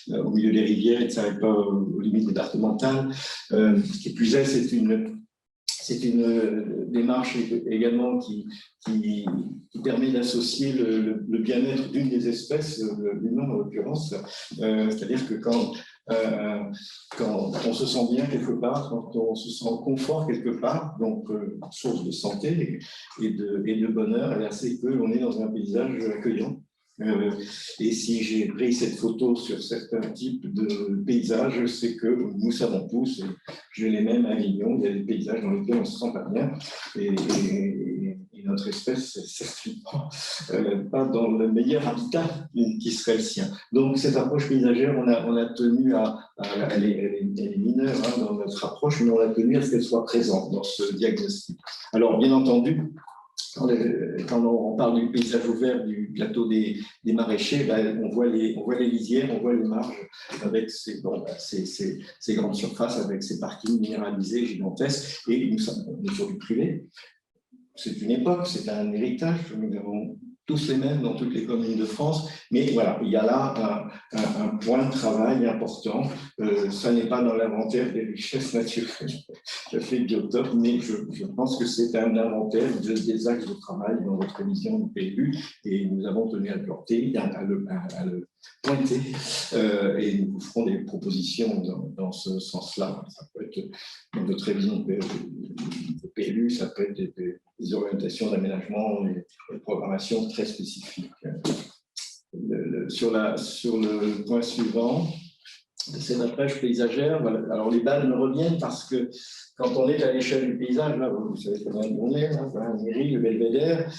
au milieu des rivières, il ne s'arrête pas aux limites départementales. Ce qui est plus est, c'est une démarche également qui permet d'associer le bien-être d'une des espèces, l'humain en l'occurrence. C'est-à-dire que quand on se sent bien quelque part, quand on se sent en confort quelque part, donc source de santé et de bonheur, c'est qu'on est dans un paysage accueillant. Et si j'ai pris cette photo sur certains types de paysages, c'est que nous savons tous, et j'ai les mêmes à Avignon, il y a des paysages dans lesquels on ne se sent pas bien, et notre espèce n'est certainement pas dans le meilleur habitat qui serait le sien. Donc cette approche paysagère, on a tenu elle est mineure dans notre approche, mais on a tenu à ce qu'elle soit présente dans ce diagnostic. Alors bien entendu, quand on parle du paysage ouvert du plateau des maraîchers, on voit les lisières, on voit les marges avec ces grandes surfaces, avec ces parkings minéralisés gigantesques, et nous sommes sur du privé. C'est une époque, c'est un héritage, nous avons tous les mêmes dans toutes les communes de France, mais voilà, il y a là un point de travail important. Ça n'est pas dans l'inventaire des richesses naturelles, je fais biotope, mais je pense que c'est un inventaire des axes de travail dans votre émission du PLU, et nous avons tenu à le planter, à le pointer, et nous ferons des propositions dans ce sens-là. Ça peut être dans notre révision de PLU, ça peut être des orientations d'aménagement et de programmation très spécifiques. Sur le point suivant, c'est notre page paysagère. Voilà. Alors les balles reviennent parce que quand on est à l'échelle du paysage, là, vous savez combien on est, voilà, Mairie, le Belvédère.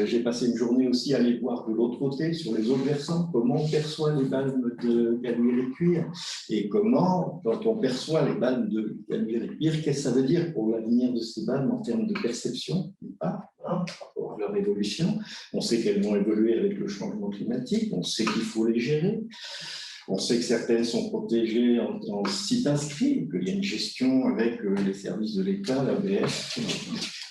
J'ai passé une journée aussi à aller voir de l'autre côté, sur les autres versants, comment on perçoit les balmes de Caluire-et-Cuire et comment, quand on perçoit les balmes de Caluire-et-Cuire, qu'est-ce que ça veut dire pour l'avenir de ces balmes en termes de perception, par rapport à leur évolution. On sait qu'elles vont évoluer avec le changement climatique, on sait qu'il faut les gérer. On sait que certaines sont protégées en site inscrit, qu'il y a une gestion avec les services de l'État, l'ABF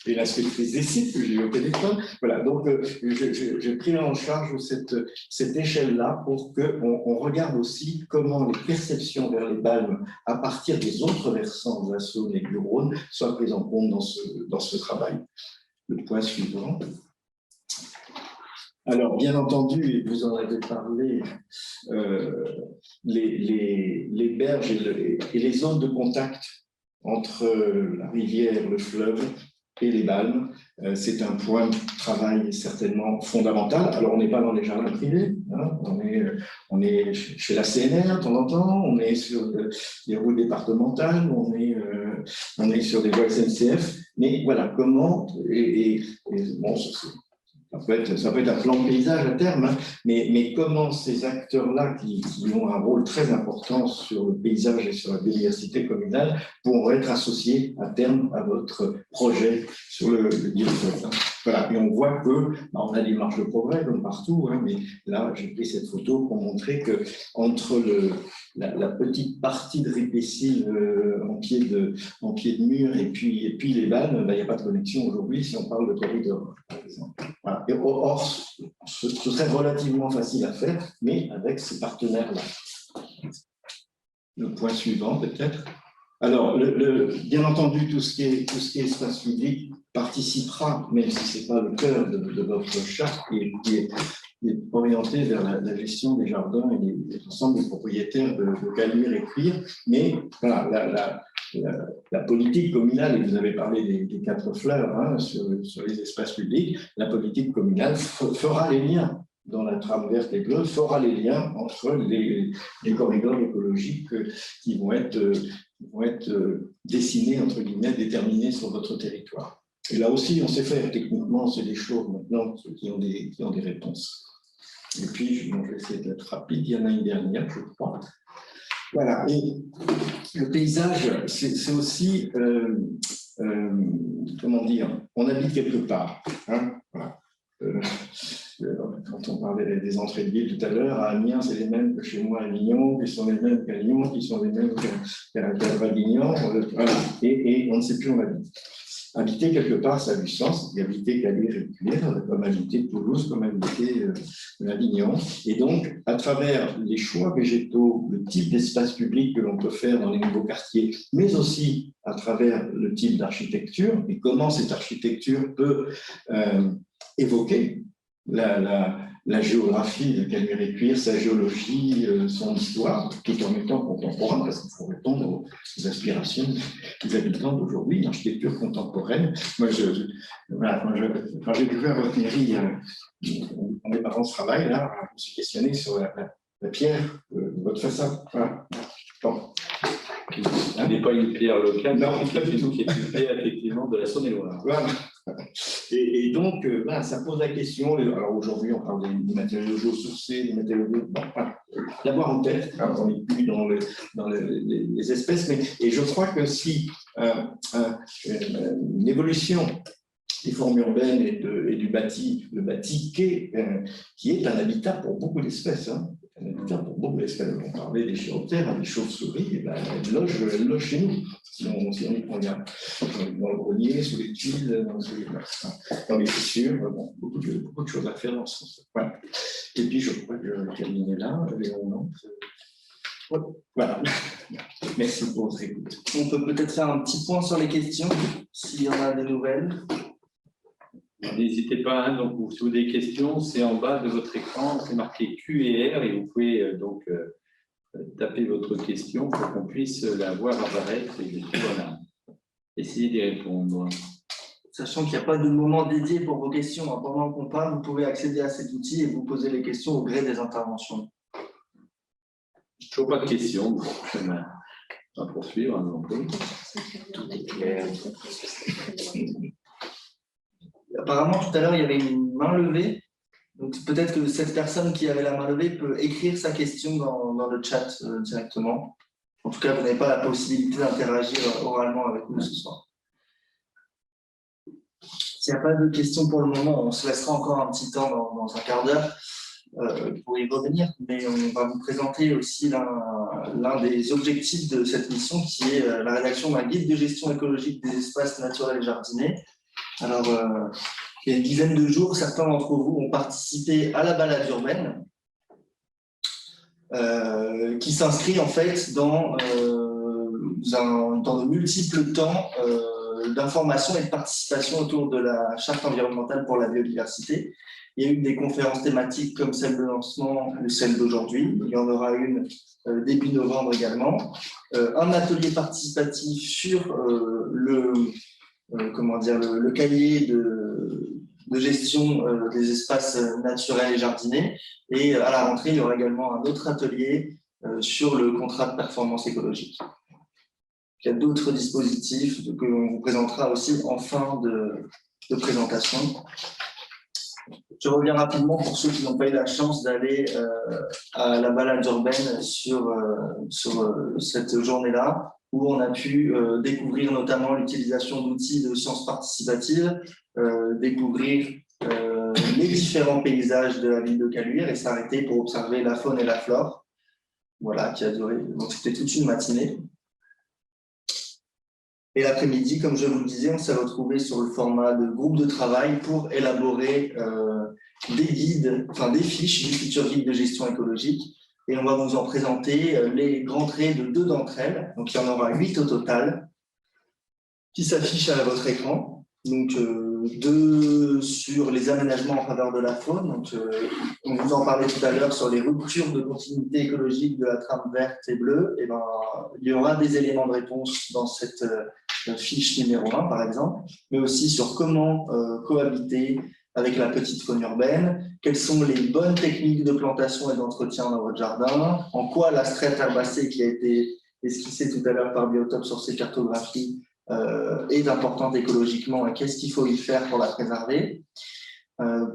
et l'inspectrice des sites que j'ai eu au téléphone. Voilà, donc j'ai pris en charge cette échelle-là pour qu'on regarde aussi comment les perceptions vers les balmes à partir des autres versants de la Saône et du Rhône soient prises en compte dans ce travail. Le point suivant. Alors, bien entendu, et vous en avez parlé, les berges et les zones de contact entre la rivière, le fleuve et les balmes, c'est un point de travail certainement fondamental. Alors, on n'est pas dans les jardins privés, hein, on est chez la CNR de temps en temps, on est sur les routes départementales, on est sur des voies SNCF, mais voilà, comment, bon, ça peut être un plan de paysage à terme, hein, mais comment ces acteurs-là, qui ont un rôle très important sur le paysage et sur la biodiversité communale, pourront être associés à terme à votre projet sur le biotope. Voilà, et on voit que on a des marges de progrès comme partout, hein, mais là, j'ai pris cette photo pour montrer que entre la petite partie de Ripessil en pied de mur et puis les vannes, il n'y a pas de connexion aujourd'hui si on parle de corridor, par exemple. Voilà. Et or, ce serait relativement facile à faire, mais avec ces partenaires-là. Le point suivant, peut-être. Alors, bien entendu, tout ce qui est espace public participera, même si ce n'est pas le cœur de votre charte, qui est orienté vers la gestion des jardins et l'ensemble des propriétaires de Caluire et Cuire. Mais voilà, la politique communale, et vous avez parlé des 4 fleurs hein, sur les espaces publics, la politique communale fera les liens dans la trame verte et bleue, fera les liens entre les corridors écologiques qui vont être dessinés, entre guillemets, déterminés sur votre territoire. Et là aussi, on sait faire. Techniquement, c'est des choses maintenant qui ont des réponses. Et puis, je vais essayer d'être rapide. Il y en a une dernière, je crois. Voilà. Et le paysage, c'est aussi, comment dire, on habite quelque part. Hein, voilà. Quand on parlait des entrées de ville tout à l'heure, à Amiens, c'est les mêmes que chez moi à Avignon, qui sont les mêmes qu'à Lyon, qui sont les mêmes qu'à Draguignan, voilà. Et on ne sait plus où on habite. Habiter quelque part, ça a du sens. Habiter Caluire et Cuire, comme habiter Toulouse, comme habiter Avignon. Et donc, à travers les choix végétaux, le type d'espace public que l'on peut faire dans les nouveaux quartiers, mais aussi à travers le type d'architecture et comment cette architecture peut évoquer la géographie de Caluire et Cuire, sa géologie, son histoire, tout en étant contemporain, parce qu'il faut répondre aux aspirations des habitants d'aujourd'hui, l'architecture contemporaine. Moi, quand j'ai découvert votre mairie, quand mes parents travaillent, là, je me suis questionné sur la pierre de votre façade. Voilà. Bon. Ce n'est pas une pierre locale, non, pas du tout, qui est une pierre effectivement de la Saône-et-Loire. Voilà. Et donc, là, ça pose la question. Alors aujourd'hui, on parle des matériaux géosourcés, des matériaux. Bon, voilà. L'avoir en tête, hein, on n'est plus dans les espèces, mais et je crois que si une évolution des formes urbaines et du bâti, le bâti qui est un habitat pour beaucoup d'espèces. Hein. Un habitat pour beaucoup d'espèces. On parlait des chiroptères, des chauves-souris, et ben, elles logent chez nous. Si on y prend bien. Dans le grenier, sous les tuiles, dans les fissures, bon, beaucoup de choses à faire dans ce sens. Voilà. Et puis, je crois que je vais terminer là. Voilà. Merci pour votre écoute. On peut peut-être faire un petit point sur les questions, s'il y en a des nouvelles. N'hésitez pas, hein, donc, si vous avez des questions, c'est en bas de votre écran, c'est marqué Q et R, et vous pouvez donc taper votre question pour qu'on puisse la voir apparaître et voilà, essayer d'y répondre. Sachant qu'il n'y a pas de moment dédié pour vos questions. Pendant qu'on parle, vous pouvez accéder à cet outil et vous poser les questions au gré des interventions. Toujours pas de questions. On va poursuivre. Tout est clair. Apparemment, tout à l'heure, il y avait une main levée. Donc, peut-être que cette personne qui avait la main levée peut écrire sa question dans le chat directement. En tout cas, vous n'avez pas la possibilité d'interagir oralement avec nous ce soir. S'il n'y a pas de questions pour le moment, on se laissera encore un petit temps dans un quart d'heure pour y revenir. Mais on va vous présenter aussi l'un des objectifs de cette mission, qui est la rédaction d'un guide de gestion écologique des espaces naturels et jardinés. Alors, il y a une dizaine de jours, certains d'entre vous ont participé à la balade urbaine, qui s'inscrit en fait dans de multiples temps d'information et de participation autour de la charte environnementale pour la biodiversité. Il y a eu des conférences thématiques comme celle de lancement ou celle d'aujourd'hui. Il y en aura une début novembre également. Un atelier participatif sur le cahier de gestion des espaces naturels et jardinés. Et à la rentrée, il y aura également un autre atelier sur le contrat de performance écologique. Il y a d'autres dispositifs que l'on vous présentera aussi en fin de présentation. Je reviens rapidement pour ceux qui n'ont pas eu la chance d'aller à la balade urbaine sur cette journée-là. où on a pu découvrir notamment l'utilisation d'outils de sciences participatives, découvrir les différents paysages de la ville de Caluire et s'arrêter pour observer la faune et la flore. Voilà, qui a duré. Donc, c'était toute une matinée. Et l'après-midi, comme je vous le disais, on s'est retrouvés sur le format de groupe de travail pour élaborer des guides, enfin des fiches du futur guide de gestion écologique. Et on va vous en présenter les grands traits de 2 d'entre elles. Donc, il y en aura 8 au total qui s'affichent à votre écran. Donc, 2 sur les aménagements en faveur de la faune. Donc, on vous en parlait tout à l'heure sur les ruptures de continuité écologique de la trame verte et bleue. Et ben, il y aura des éléments de réponse dans cette fiche numéro 1, par exemple, mais aussi sur comment cohabiter avec la petite faune urbaine, quelles sont les bonnes techniques de plantation et d'entretien dans votre jardin, en quoi la strate herbacée qui a été esquissée tout à l'heure par Biotop sur ses cartographies est importante écologiquement et qu'est-ce qu'il faut y faire pour la préserver.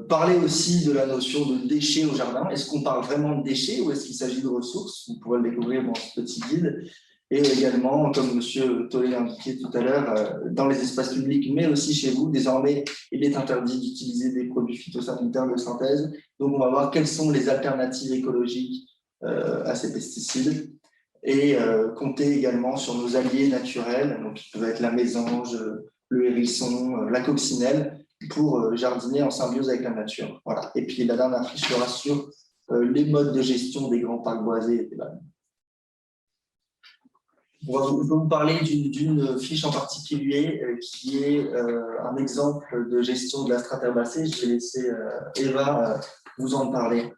Parler aussi de la notion de déchets au jardin. Est-ce qu'on parle vraiment de déchets ou est-ce qu'il s'agit de ressources? Vous pourrez le découvrir dans ce petit guide. Et également, comme M. Tollet l'a indiqué tout à l'heure, dans les espaces publics, mais aussi chez vous, désormais, il est interdit d'utiliser des produits phytosanitaires de synthèse. Donc, on va voir quelles sont les alternatives écologiques à ces pesticides. Et compter également sur nos alliés naturels, donc qui peuvent être la mésange, le hérisson, la coccinelle, pour jardiner en symbiose avec la nature. Voilà. Et puis la dernière fiche sera sur les modes de gestion des grands parcs boisés et des balles. Je vais vous parler d'une fiche en particulier qui est un exemple de gestion de la strate herbacée. Je vais laisser Eva vous en parler.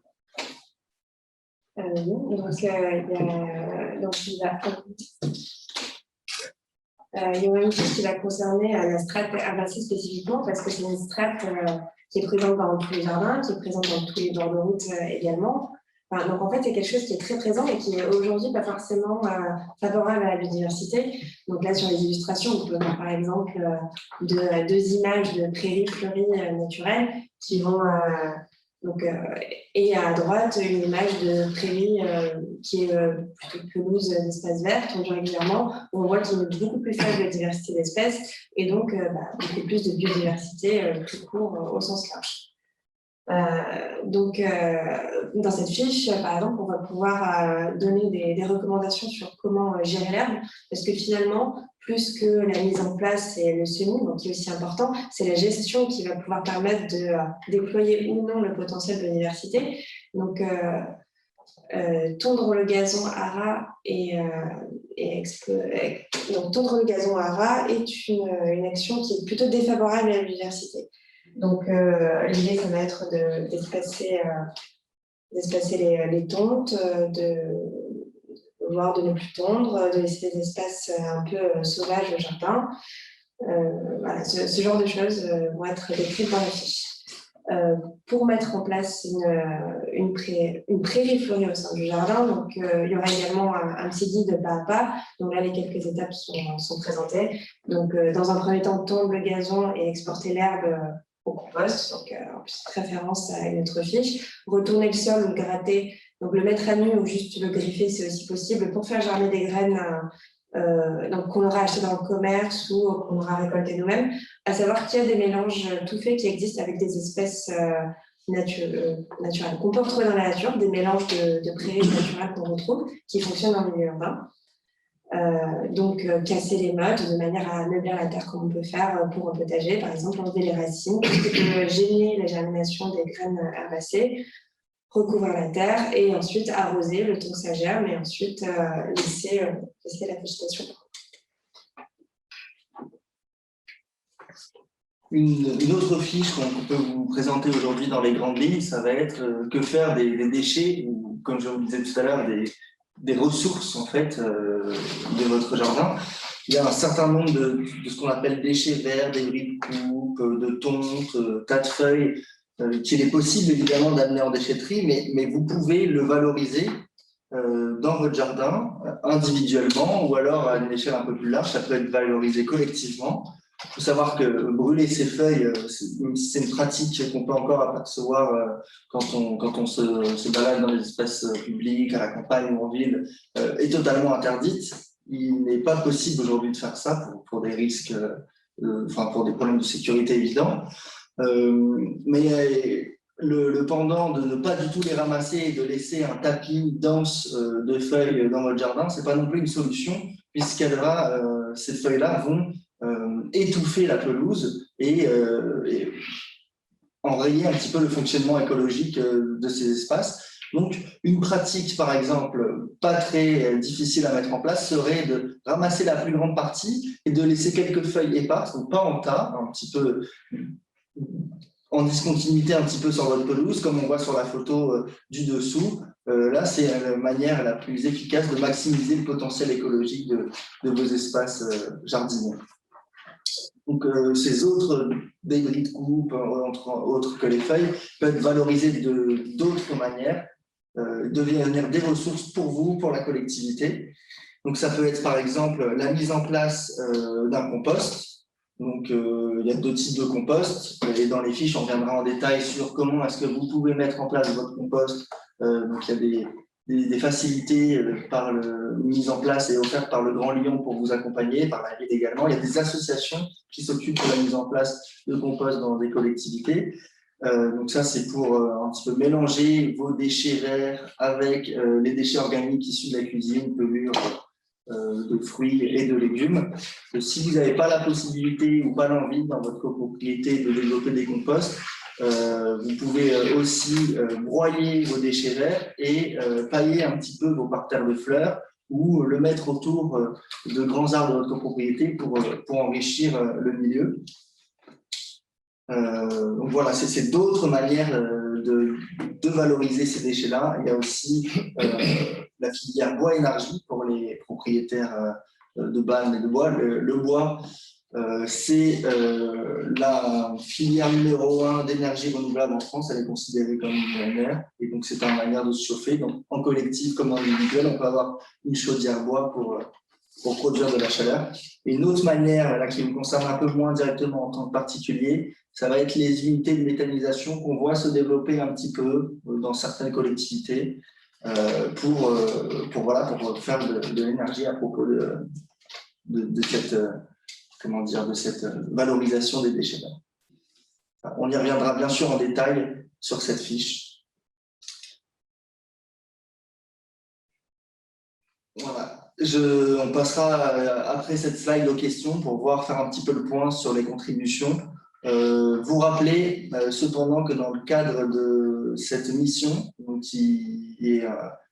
Il y aura une fiche qui va concerner la strate herbacée spécifiquement parce que c'est une strate qui est présente dans tous les jardins, qui est présente dans tous les bords de route également. Enfin, donc en fait, c'est quelque chose qui est très présent et qui est aujourd'hui pas forcément favorable à la biodiversité. Donc là, sur les illustrations, vous pouvez voir par exemple 2 images de prairies fleuries naturelles qui vont et à droite, une image de prairie qui est plutôt pelouse d'espaces verts, tondue régulièrement, où on voit qu'il y a une beaucoup plus faible diversité d'espèces et donc beaucoup plus de biodiversité tout court au sens large. Dans cette fiche, par exemple, on va pouvoir donner des recommandations sur comment gérer l'herbe, parce que finalement, plus que la mise en place et le semis, donc qui est aussi important, c'est la gestion qui va pouvoir permettre de déployer ou non le potentiel de biodiversité. Donc, tondre le gazon à ras donc, tondre le gazon à ras est une action qui est plutôt défavorable à la biodiversité. Donc, l'idée, ça va être d'espacer les tontes, voire de ne plus tondre, de laisser des espaces un peu sauvages au jardin. Voilà, ce genre de choses vont être décrites dans la fiche. Pour mettre en place une prairie fleurie au sein du jardin, donc il y aura également un petit guide pas à pas. Donc là, les quelques étapes sont présentées. Donc, dans un premier temps, tondre le gazon et exporter l'herbe au compost, donc en petite référence à une autre fiche. Retourner le sol ou le gratter, donc le mettre à nu ou juste le griffer, c'est aussi possible pour faire germer des graines qu'on aura acheté dans le commerce ou qu'on aura récolté nous-mêmes. À savoir qu'il y a des mélanges tout faits qui existent avec des espèces naturelles qu'on peut retrouver dans la nature, des mélanges de prairies naturelles qu'on retrouve, qui fonctionnent dans le milieu urbain. Casser les modes de manière à ameublir la terre comme on peut faire pour un potager, par exemple enlever les racines, ce qui peut gêner la germination des graines herbacées, recouvrir la terre et ensuite arroser le temps que ça germe et ensuite laisser la végétation. Une autre fiche qu'on peut vous présenter aujourd'hui dans les grandes lignes, ça va être que faire des déchets, ou comme je vous le disais tout à l'heure, des ressources en fait de votre jardin. Il y a un certain nombre de ce qu'on appelle déchets verts, débris de coupe, de tonte, tas de feuilles, qu'il est possible évidemment d'amener en déchetterie, mais vous pouvez le valoriser dans votre jardin individuellement ou alors à une échelle un peu plus large, ça peut être valorisé collectivement. Il faut savoir que brûler ces feuilles, c'est une pratique qu'on peut encore apercevoir quand on se balade dans les espaces publics, à la campagne ou en ville, est totalement interdite. il n'est pas possible aujourd'hui de faire ça pour des risques, pour des problèmes de sécurité évidents. Mais le pendant de ne pas du tout les ramasser et de laisser un tapis dense de feuilles dans votre jardin, ce n'est pas non plus une solution, ces feuilles-là vont étouffer la pelouse et enrayer un petit peu le fonctionnement écologique de ces espaces. Donc, une pratique, par exemple, pas très difficile à mettre en place, serait de ramasser la plus grande partie et de laisser quelques feuilles éparses, donc pas en tas, un petit peu en discontinuité un petit peu sur votre pelouse, comme on voit sur la photo du dessous. Là, c'est la manière la plus efficace de maximiser le potentiel écologique de vos espaces jardiniers. Donc, ces autres débris de coupe, autres que les feuilles, peuvent être valorisés d'autres manières, devenir des ressources pour vous, pour la collectivité. Donc, ça peut être par exemple la mise en place d'un compost. Donc, il y a 2 types de compost. Et dans les fiches, on reviendra en détail sur comment est-ce que vous pouvez mettre en place votre compost. Donc, il y a des facilités mises en place et offertes par le Grand Lyon pour vous accompagner, par la ville également. Il y a des associations qui s'occupent de la mise en place de compost dans des collectivités. Donc ça, c'est pour un petit peu mélanger vos déchets verts avec les déchets organiques issus de la cuisine, pelures, de fruits et de légumes. Si vous n'avez pas la possibilité ou pas l'envie dans votre copropriété de développer des composts, vous pouvez aussi broyer vos déchets verts et pailler un petit peu vos parterres de fleurs ou le mettre autour de grands arbres de votre copropriété pour enrichir le milieu. Donc voilà, c'est d'autres manières de valoriser ces déchets-là. Il y a aussi la filière bois-énergie pour les propriétaires de bannes et de bois. Le bois, c'est la filière numéro 1 d'énergie renouvelable en France. Elle est considérée comme une ENR. Et donc, c'est une manière de se chauffer. Donc, en collectif comme en individuel, on peut avoir une chaudière bois pour produire de la chaleur. Et une autre manière là, qui me concerne un peu moins directement en tant que particulier, ça va être les unités de méthanisation qu'on voit se développer un petit peu dans certaines collectivités pour faire de l'énergie à propos de cette valorisation des déchets verts. On y reviendra bien sûr en détail sur cette fiche. Voilà. On passera après cette slide aux questions pour faire un petit peu le point sur les contributions. Vous rappelez cependant que dans le cadre de cette mission qui est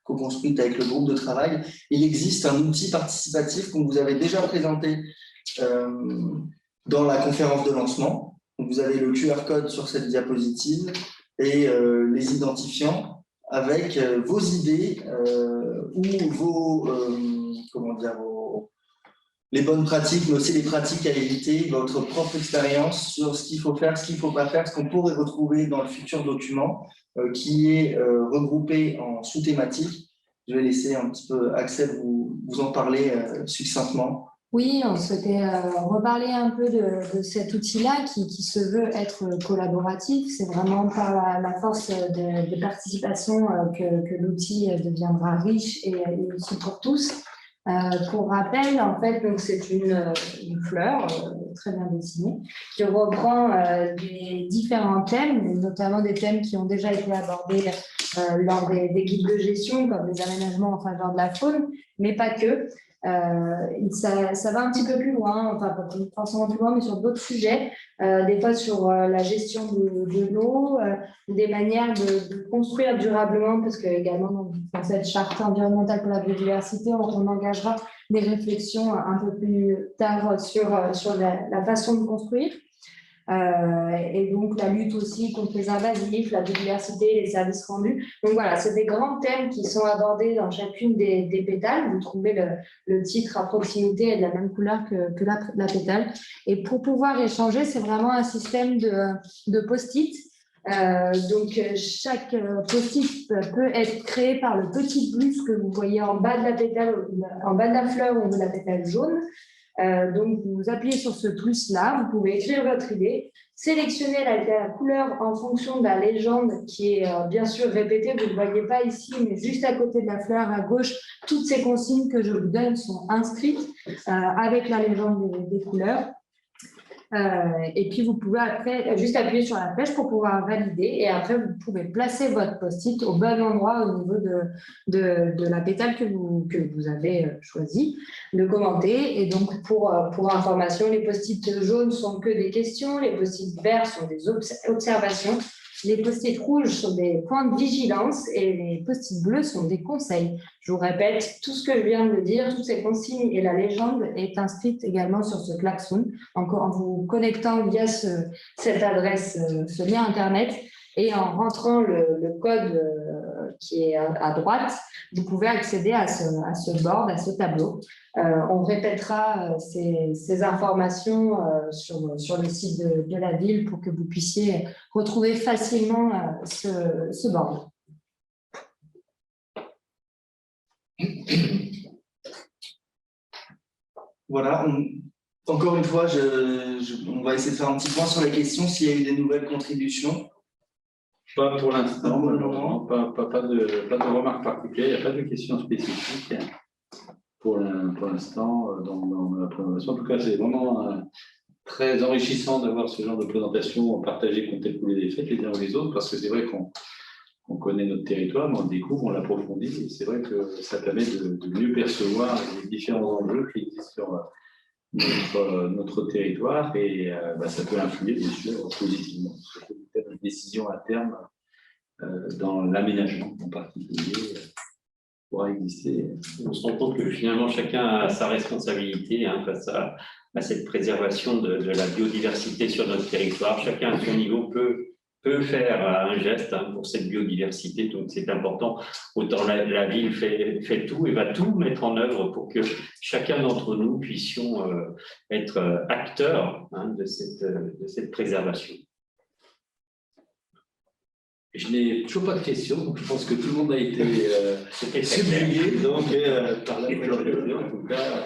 co-construite avec le groupe de travail, il existe un outil participatif qu'on vous avait déjà présenté dans la conférence de lancement. Donc, vous avez le QR code sur cette diapositive et les identifiants avec vos idées ou les bonnes pratiques, mais aussi les pratiques à éviter, votre propre expérience sur ce qu'il faut faire, ce qu'il ne faut pas faire, ce qu'on pourrait retrouver dans le futur document qui est regroupé en sous-thématiques. Je vais laisser un petit peu Axel vous en parler succinctement. Oui, on souhaitait reparler un peu de cet outil-là qui se veut être collaboratif. C'est vraiment par la force de participation que l'outil deviendra riche et utile pour tous. Pour rappel, en fait, c'est une fleur très bien dessinée qui reprend des différents thèmes, notamment des thèmes qui ont déjà été abordés lors des guides de gestion, comme les aménagements en faveur de la faune, mais pas que. Ça va un petit peu plus loin, enfin pas forcément plus loin, mais sur d'autres sujets, des fois sur la gestion de l'eau, des manières de construire durablement, parce que également dans cette charte environnementale pour la biodiversité, on engagera des réflexions un peu plus tard sur la façon de construire. Et donc la lutte aussi contre les invasifs, la biodiversité, les services rendus. Donc voilà, c'est des grands thèmes qui sont abordés dans chacune des pétales. Vous trouvez le titre à proximité et de la même couleur que la pétale. Et pour pouvoir échanger, c'est vraiment un système de post-it. Donc chaque post-it peut être créé par le petit plus que vous voyez en bas de la pétale, en bas de la fleur ou de la pétale jaune. Donc, vous appuyez sur ce plus-là, vous pouvez écrire votre idée, sélectionner la couleur en fonction de la légende qui est bien sûr répétée, vous ne le voyez pas ici, mais juste à côté de la fleur à gauche, toutes ces consignes que je vous donne sont inscrites avec la légende des couleurs. Et puis, vous pouvez après juste appuyer sur la flèche pour pouvoir valider. Et après, vous pouvez placer votre post-it au bon endroit au niveau de la pétale que vous avez choisi, de commenter. Et donc, pour information, les post-it jaunes sont que des questions, les post-it verts sont des observations, les post-it rouges sont des points de vigilance et les post-it bleus sont des conseils. Je vous répète, tout ce que je viens de dire, toutes ces consignes et la légende est inscrite également sur ce klaxon, en vous connectant via cette adresse, ce lien Internet, et en rentrant le code qui est à droite, vous pouvez accéder à ce board, à ce tableau. On répétera ces informations sur le site de la ville pour que vous puissiez retrouver facilement ce board. Voilà, encore une fois, on va essayer de faire un petit point sur la question, s'il y a eu des nouvelles contributions. Pas pour l'instant, malheureusement, pas de remarques particulières, il n'y a pas de questions spécifiques pour l'instant dans la présentation. En tout cas, c'est vraiment très enrichissant d'avoir ce genre de présentation partagée comme telle que vous l'avez faite les uns ou les autres, parce que c'est vrai qu'on connaît notre territoire, mais on le découvre, on l'approfondit, et c'est vrai que ça permet de mieux percevoir les différents enjeux qui existent sur notre territoire, et ça peut influer, bien sûr, positivement sur une décision à terme dans l'aménagement en particulier pourra exister. On se rend compte que finalement chacun a sa responsabilité face à cette préservation de la biodiversité sur notre territoire. Chacun à son niveau peut faire un geste pour cette biodiversité, donc c'est important. Autant la ville fait tout et va tout mettre en œuvre pour que chacun d'entre nous puissions être acteurs de cette préservation. Je n'ai toujours pas de questions, donc je pense que tout le monde a été subjugué par la majorité, en tout cas.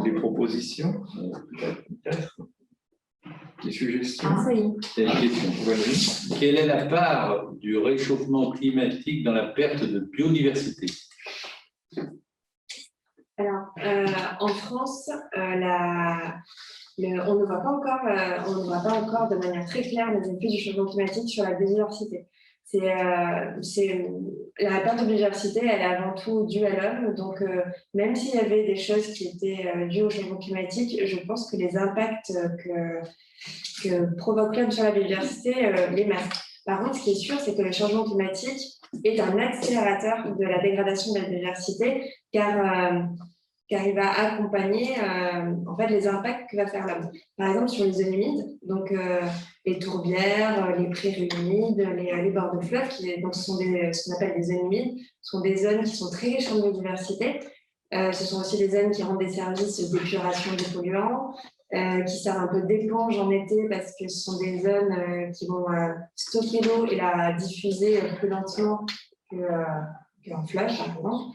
Des propositions, peut-être. Des suggestions. Ah, ça y est. C'est une question. Voilà. Quelle est la part du réchauffement climatique dans la perte de biodiversité? Alors, en France, on ne voit pas encore de manière très claire les effets du changement climatique sur la biodiversité. La perte de biodiversité, elle est avant tout due à l'homme. Donc, même s'il y avait des choses qui étaient dues au changement climatique, je pense que les impacts que provoque l'homme sur la biodiversité les masque. Par contre, ce qui est sûr, c'est que le changement climatique est un accélérateur de la dégradation de la biodiversité, car il va accompagner les impacts que va faire l'homme. Par exemple, sur les zones humides, donc les tourbières, les prairies humides, les bords de fleuves, ce sont ce qu'on appelle des zones humides, sont des zones qui sont très riches en biodiversité. Ce sont aussi des zones qui rendent des services d'épuration des polluants, qui servent un peu d'éponge en été parce que ce sont des zones qui vont stocker l'eau et la diffuser plus lentement qu'en fleuve, par exemple.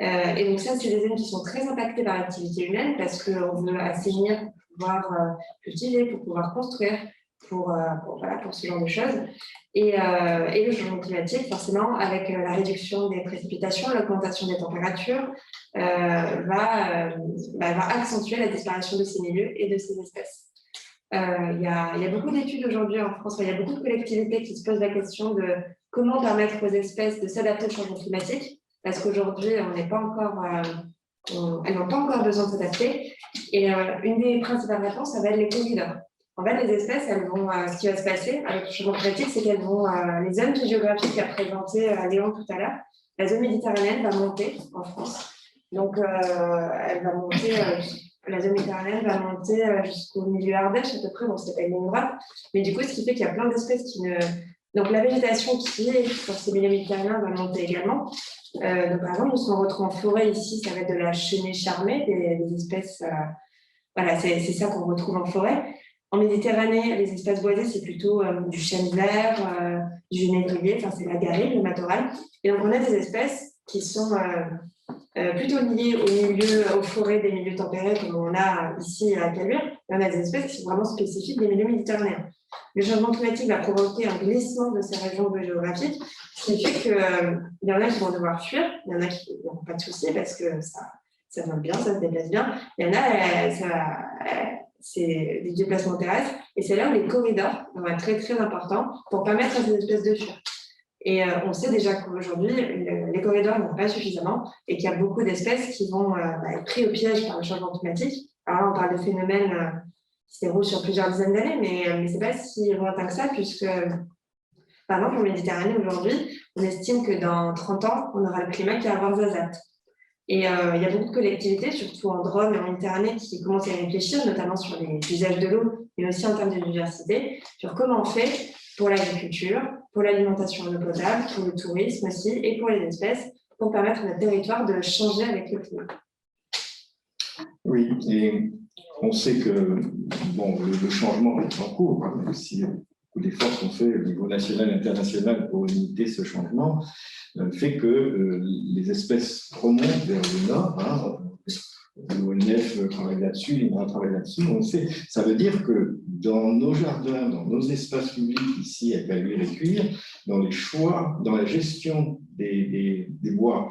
Et donc ça, c'est des zones qui sont très impactées par l'activité humaine parce qu'on veut assainir pour pouvoir cultiver, pour pouvoir construire, pour ce genre de choses. Et le changement climatique, forcément, avec la réduction des précipitations, l'augmentation des températures, va accentuer la disparition de ces milieux et de ces espèces. Il y a beaucoup d'études aujourd'hui en France, il y a beaucoup de collectivités qui se posent la question de comment permettre aux espèces de s'adapter au changement climatique, parce qu'aujourd'hui, elles n'ont pas encore besoin de s'adapter. Et une des principales réponses, ça va être les corridors. En fait, les espèces, ce qui va se passer avec le changement climatique, c'est qu'elles vont, les zones géographiques qu'a présenté Léon tout à l'heure, la zone méditerranéenne va monter en France. Donc, elle va monter, la zone méditerranéenne va monter jusqu'au milieu Ardèche à peu près, bon, c'est pas une ligne droite. Mais du coup, ce qui fait qu'il y a plein d'espèces qui ne... Donc, la végétation qui est sur ces milieux méditerranéens va monter également. Donc, par exemple, nous, ce qu'on retrouve en forêt ici, ça va être de la chenille charmée, des espèces... voilà, c'est ça qu'on retrouve en forêt. En Méditerranée, les espèces boisées, c'est plutôt du chêne vert, du genévrier, enfin c'est la garrigue, le matoral. Et donc on a des espèces qui sont plutôt liées aux forêts des milieux tempérés, comme on a ici à Caluire. Et on a des espèces qui sont vraiment spécifiques des milieux méditerranéens. Le changement climatique va provoquer un glissement de ces régions géographiques, ce qui fait qu'il y en a qui vont devoir fuir, il y en a qui n'ont pas de souci parce que ça va bien, ça se déplace bien. Il y en a, c'est des déplacements terrestres, et c'est là où les corridors vont être très, très importants pour permettre à ces espèces de fuir. Et on sait déjà qu'aujourd'hui, les corridors n'ont pas suffisamment et qu'il y a beaucoup d'espèces qui vont être pris au piège par le changement climatique. Alors là, on parle de phénomènes qui se déroulent sur plusieurs dizaines d'années, mais ce n'est pas si lointain que ça, puisque, par exemple, en Méditerranée, aujourd'hui, on estime que dans 30 ans, on aura le climat qui va avoir Zazat. Et il y a beaucoup de collectivités, surtout en Drôme et en Méditerranée, qui commencent à y réfléchir, notamment sur les usages de l'eau, mais aussi en termes de biodiversité, sur comment on fait pour l'agriculture, pour l'alimentation en eau potable, pour le tourisme aussi, et pour les espèces, pour permettre à notre territoire de changer avec le climat. Oui, et on sait que bon, le changement est en cours, hein, même si beaucoup d'efforts sont faits au niveau national et international pour limiter ce changement, fait que les espèces remontent vers le nord. Hein, l'ONF travaille là-dessus, l'INRA travaille là-dessus. On sait, ça veut dire que dans nos jardins, dans nos espaces publics ici à Caluire et Cuire, dans les choix, dans la gestion des bois,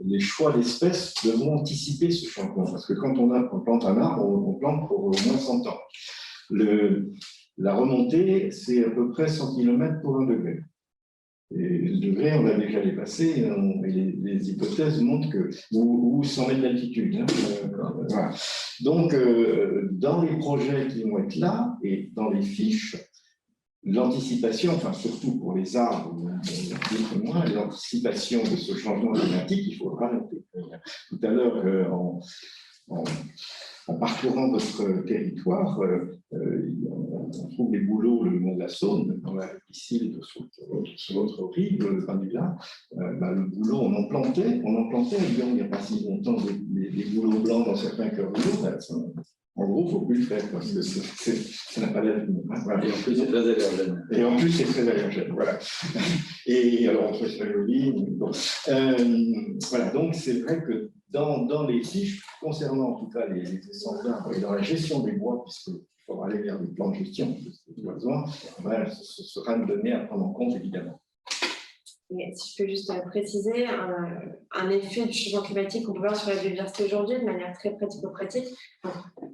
les choix d'espèces devront anticiper ce changement. Parce que quand on plante un arbre, on plante pour au moins 100 ans. La remontée, c'est à peu près 100 km pour 1 degré. Et le degré, on l'a déjà dépassé, et les hypothèses montrent que, ou 100 mètres d'altitude. Hein, voilà. Donc, dans les projets qui vont être là, et dans les fiches, l'anticipation, enfin surtout pour les arbres, moins, l'anticipation de ce changement climatique, il faudra noter. Tout à l'heure, en parcourant votre territoire, on trouve des bouleaux le long de la Saône, ici, sur l'autre rive, le Panula. Le boulot, on en plantait à Lyon il n'y a pas si longtemps, des bouleaux blancs dans certains cœurs de l'eau. En gros, il ne faut plus le faire parce que ça n'a pas l'air. Voilà. Et en plus, c'est très allergène. Et en plus, c'est très allergène, voilà. Et alors, on trouve ça joli. Bon. Voilà, donc c'est vrai que dans les fiches, concernant en tout cas les essences d'arbres et dans la gestion des bois, puisqu'il faudra aller vers des plans de gestion de besoin, ce sera une donnée à prendre en compte, évidemment. Et si je peux juste préciser, un effet du changement climatique qu'on peut voir sur la biodiversité aujourd'hui de manière très pratico-pratique,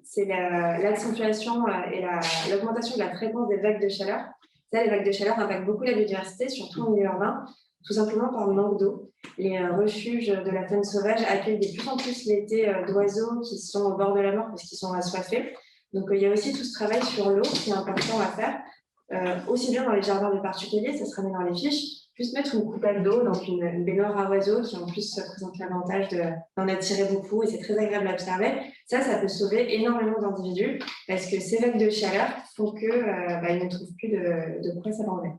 c'est l'accentuation et l'augmentation de la fréquence des vagues de chaleur. Ça, les vagues de chaleur impactent beaucoup la biodiversité, surtout en milieu urbain, tout simplement par le manque d'eau. Les refuges de la faune sauvage accueillent de plus en plus l'été d'oiseaux qui sont au bord de la mort parce qu'ils sont assoiffés. Donc, il y a aussi tout ce travail sur l'eau qui est important à faire, aussi bien dans les jardins de particuliers, ça sera mis dans les fiches, juste mettre une coupelle d'eau dans une baignoire à oiseaux qui en plus présente l'avantage d'en attirer beaucoup et c'est très agréable à observer. Ça peut sauver énormément d'individus parce que ces vagues de chaleur font qu'ils ne trouvent plus de quoi s'abandonner.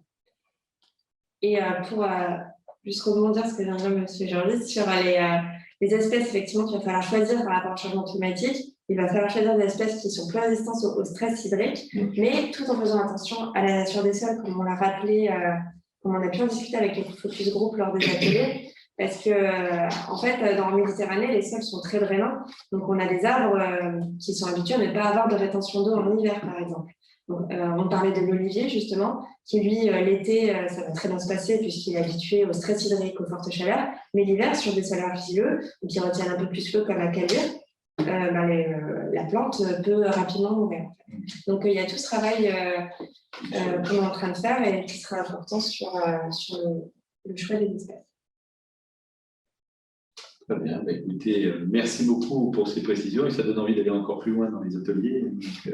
Et pour juste rebondir ce que vient de dire M. Georges sur les espèces effectivement qu'il va falloir choisir par rapport au changement climatique, il va falloir choisir des espèces qui sont plus résistantes au stress hydrique, mais tout en faisant attention à la nature des sols, comme on l'a rappelé, comme on a pu en discuter avec les focus group lors des ateliers, parce que en fait, dans la Méditerranée, les sols sont très drainants, donc on a des arbres qui sont habitués à ne pas avoir de rétention d'eau en hiver, par exemple. Donc, on parlait de l'olivier, justement, qui lui, l'été, ça va très bien se passer puisqu'il est habitué au stress hydrique, aux fortes chaleurs, mais l'hiver, sur des sols argileux, ou qui retiennent un peu plus l'eau comme à Caluire, la plante peut rapidement mourir. Donc, il y a tout ce travail qu'on est en train de faire et qui sera important sur le choix des espèces. Très bien. Écoutez, merci beaucoup pour ces précisions et ça donne envie d'aller encore plus loin dans les ateliers.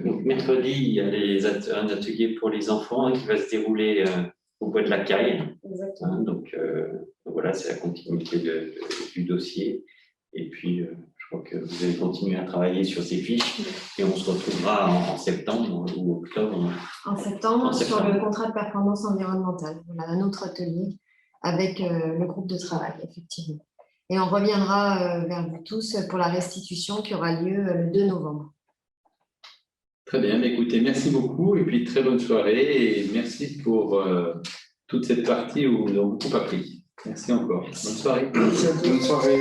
Donc, mercredi, il y a un atelier pour les enfants qui va se dérouler au bois de la Caille. Exactement. Donc voilà, c'est la continuité du dossier. Et puis, je crois que vous allez continuer à travailler sur ces fiches et on se retrouvera en septembre ou octobre. En septembre, sur le contrat de performance environnementale. Voilà un autre atelier avec le groupe de travail, effectivement. Et on reviendra vers vous tous pour la restitution qui aura lieu le 2 novembre. Très bien, écoutez, merci beaucoup et puis très bonne soirée et merci pour toute cette partie où nous avons beaucoup appris. Merci encore. Bonne soirée. Merci à tous. Bonne soirée.